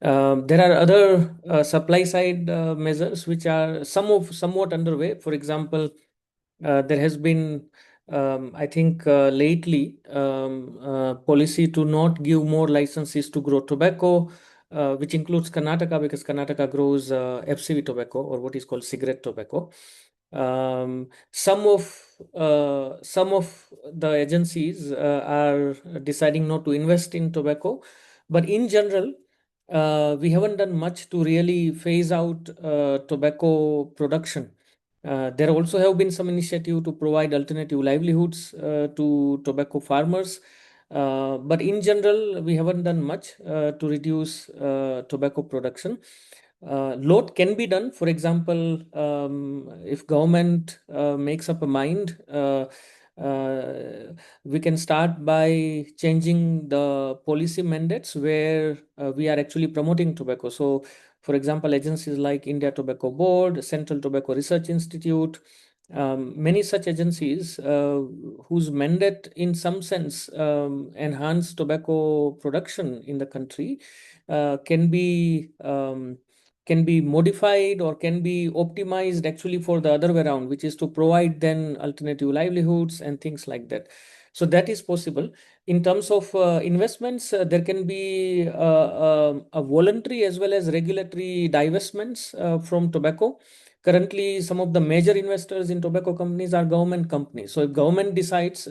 There are other supply side measures which are somewhat underway. For example, there has been, I think, lately policy to not give more licenses to grow tobacco, which includes Karnataka because Karnataka grows FCV tobacco, or what is called cigarette tobacco. Some of the agencies are deciding not to invest in tobacco, but in general, we haven't done much to really phase out tobacco production. There also have been some initiative to provide alternative livelihoods to tobacco farmers. But in general, we haven't done much to reduce tobacco production. Lot can be done. For example, if government makes up a mind, we can start by changing the policy mandates where we are actually promoting tobacco. So, for example, agencies like India Tobacco Board, Central Tobacco Research Institute, many such agencies whose mandate in some sense enhance tobacco production in the country can be modified or can be optimized actually for the other way around, which is to provide then alternative livelihoods and things like that. So that is possible. In terms of investments, there can be a voluntary as well as regulatory divestments from tobacco. Currently, some of the major investors in tobacco companies are government companies. So if government decides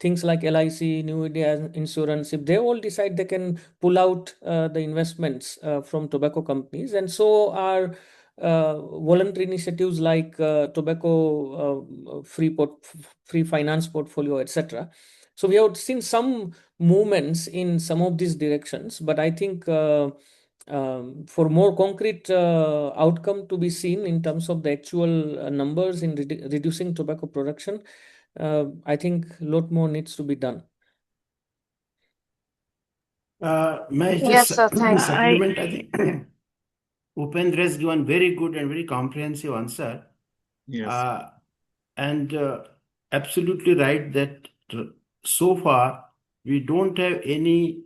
things like LIC, New India Insurance, if they all decide they can pull out the investments from tobacco companies, and so are voluntary initiatives like tobacco free finance portfolio, etc. So we have seen some movements in some of these directions, but I think for more concrete outcome to be seen in terms of the actual numbers in reducing tobacco production, I think a lot more needs to be done. May I Yes, just sir. Thanks. supplement? I think Upendra has given very good and very comprehensive answer. Yes. And absolutely right that so far we don't have any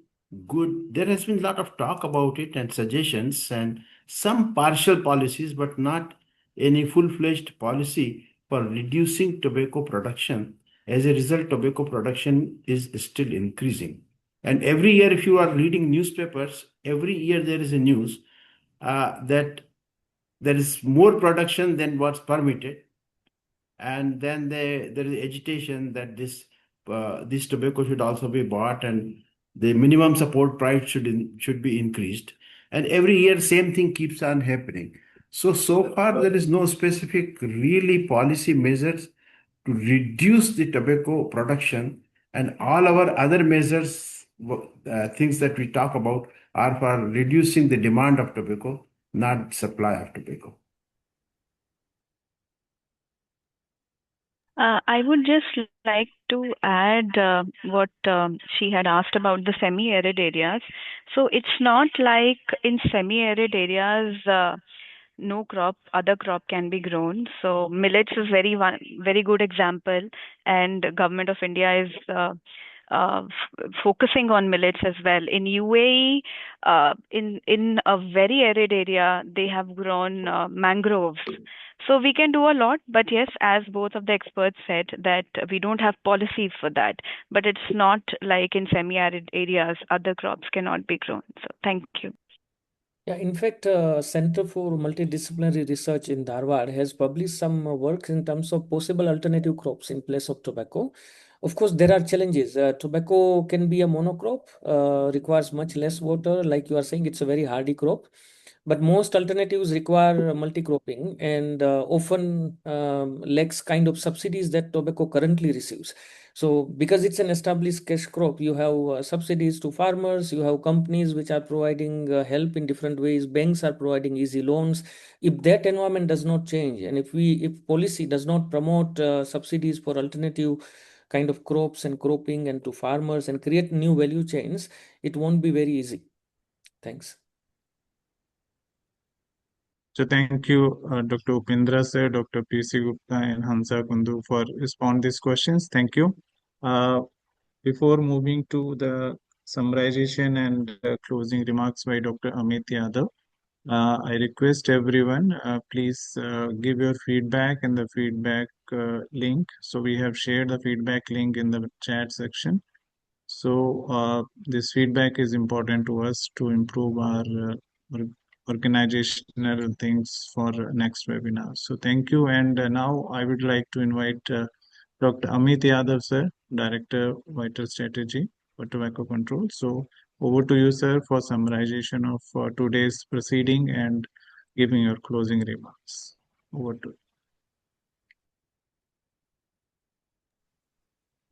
good. There has been a lot of talk about it and suggestions and some partial policies, but not any full-fledged policy for reducing tobacco production. As a result, tobacco production is still increasing. And every year, if you are reading newspapers, every year there is a news that there is more production than what's permitted, and then there is agitation that this tobacco should also be bought and the minimum support price should be increased, and every year same thing keeps on happening. So far there is no specific really policy measures to reduce the tobacco production, and all our other measures things that we talk about are for reducing the demand of tobacco, not supply of tobacco. I would just like to add what she had asked about the semi-arid areas. So it's not like in semi-arid areas, no crop, other crop can be grown. So millets is very good example, and government of India is focusing on millets as well. In UAE, in a very arid area, they have grown mangroves. So we can do a lot, but yes, as both of the experts said, that we don't have policies for that. But it's not like in semi-arid areas, other crops cannot be grown. So thank you. Yeah, in fact, Center for Multidisciplinary Research in Dharwad has published some works in terms of possible alternative crops in place of tobacco. Of course, there are challenges. Tobacco can be a monocrop, requires much less water. Like you are saying, it's a very hardy crop. But most alternatives require multi-cropping and often lacks kind of subsidies that tobacco currently receives. So because it's an established cash crop, you have subsidies to farmers, you have companies which are providing help in different ways, banks are providing easy loans. If that environment does not change, and if policy does not promote subsidies for alternative kind of crops and cropping and to farmers and create new value chains, it won't be very easy. Thanks. So thank you, Dr. Upendra sir, Dr. P.C. Gupta, and Hansa Kundu for respond these questions. Thank you. Before moving to the summarization and closing remarks by Dr. Amit Yadav, I request everyone, please give your feedback in the feedback link. So we have shared the feedback link in the chat section. So this feedback is important to us to improve our organizational things for next webinar. So thank you. And now I would like to invite Dr. Amit Yadav, sir, Director, Vital Strategy for Tobacco Control. So over to you, sir, for summarization of today's proceeding and giving your closing remarks. Over to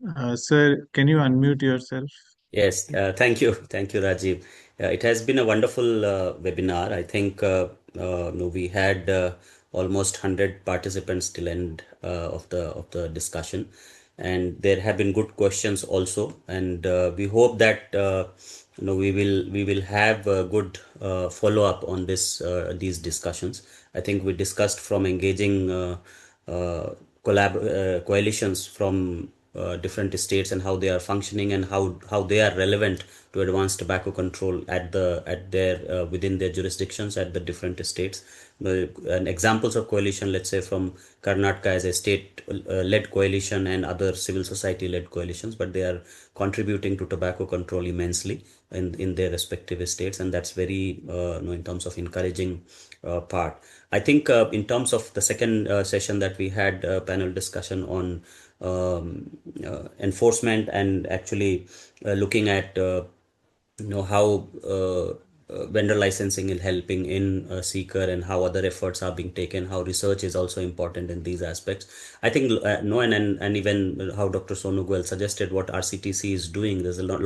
you. Sir, can you unmute yourself? Yes, thank you. Thank you, Rajiv. It has been a wonderful webinar. I think no, we had almost 100 participants till end of the discussion, and there have been good questions also. And we hope that we will have a good follow up on these discussions. I think we discussed from engaging coalitions from different states and how they are functioning and how they are relevant to advanced tobacco control at their within their jurisdictions at the different states. And examples of coalition, let's say from Karnataka as a state led coalition and other civil society led coalitions, but they are contributing to tobacco control immensely in their respective states, and that's very in terms of encouraging part. I think in terms of the second session that we had panel discussion on enforcement and actually looking at how vendor licensing is helping in seeker and how other efforts are being taken, how research is also important in these aspects. I think no, and even how Dr. Sonu Goel suggested what RCTC is doing, there's a lot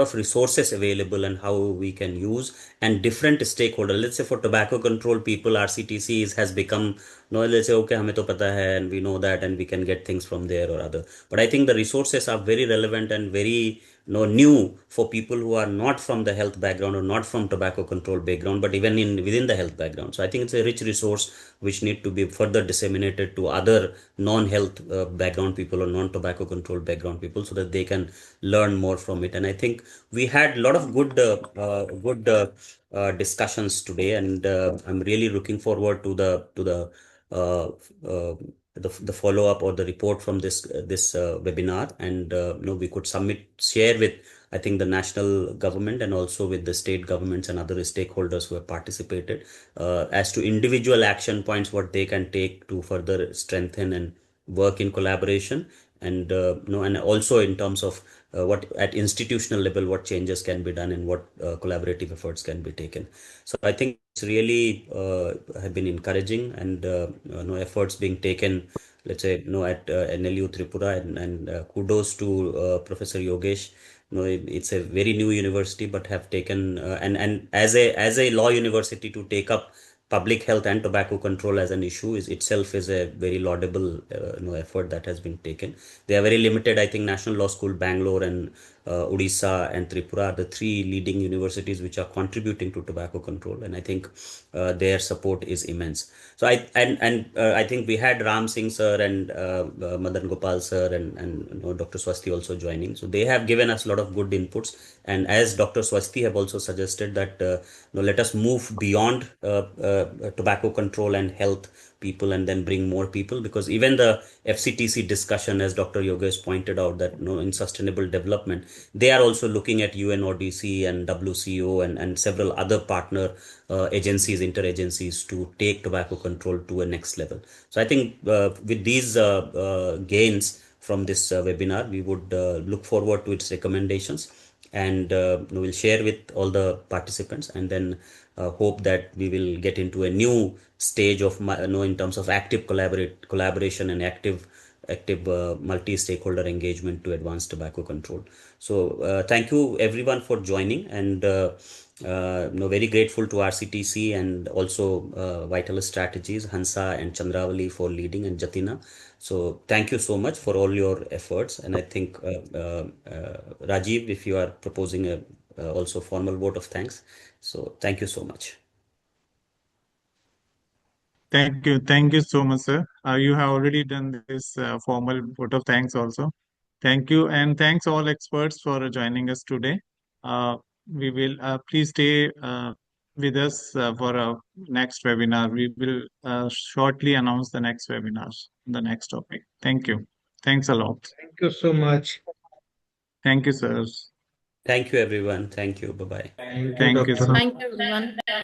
of resources available and how we can use, and different stakeholders. Let's say for tobacco control people, RCTC has become, no, let's say okay हमें तो पता है and we know that and we can get things from there or other. But I think the resources are very relevant and very new for people who are not from the health background or not from tobacco control background, but even within the health background. So I think it's a rich resource which need to be further disseminated to other non-health background people or non-tobacco control background people so that they can learn more from it. And I think we had a lot of good discussions today, and I'm really looking forward to the uh, uh, the follow up or the report from this webinar, and we could share with, I think, the national government and also with the state governments and other stakeholders who have participated as to individual action points what they can take to further strengthen and work in collaboration, and and also in terms of what at institutional level what changes can be done and what collaborative efforts can be taken. So I think it's really have been encouraging, and efforts being taken, let's say at NLU Tripura, and kudos to Professor Yogesh it's a very new university, but have taken and as a law university to take up public health and tobacco control as an issue is itself is a very laudable effort that has been taken. They are very limited. I think National Law School Bangalore and Odisha and Tripura are the three leading universities which are contributing to tobacco control, and I think their support is immense. So I think we had Ram Singh sir and Madan Gopal sir and Dr. Swasti also joining. So they have given us a lot of good inputs, and as Dr. Swasti have also suggested that let us move beyond tobacco control and health people and then bring more people, because even the FCTC discussion, as Dr. Yogesh pointed out, that in sustainable development they are also looking at UNODC and WCO and several other partner agencies, interagencies, to take tobacco control to a next level. So I think with these gains from this webinar, we would look forward to its recommendations, and we'll share with all the participants, and then hope that we will get into a new stage of in terms of active collaboration and active multi-stakeholder engagement to advance tobacco control. So thank you everyone for joining, and very grateful to RCTC and also Vital Strategies, Hansa and Chandravali for leading, and Jatina. So thank you so much for all your efforts, and I think Rajiv, if you are proposing a also formal vote of thanks. So thank you so much. Thank you so much, sir. You have already done this formal vote of thanks also. Thank you, and thanks all experts for joining us today. We will please stay with us for our next webinar. We will shortly announce the next webinars, the next topic. Thank you. Thanks a lot. Thank you so much. Thank you, sirs. Thank you, everyone. Thank you. Bye-bye. Thank you, Thank you, Doctor. sir. Thank you, everyone.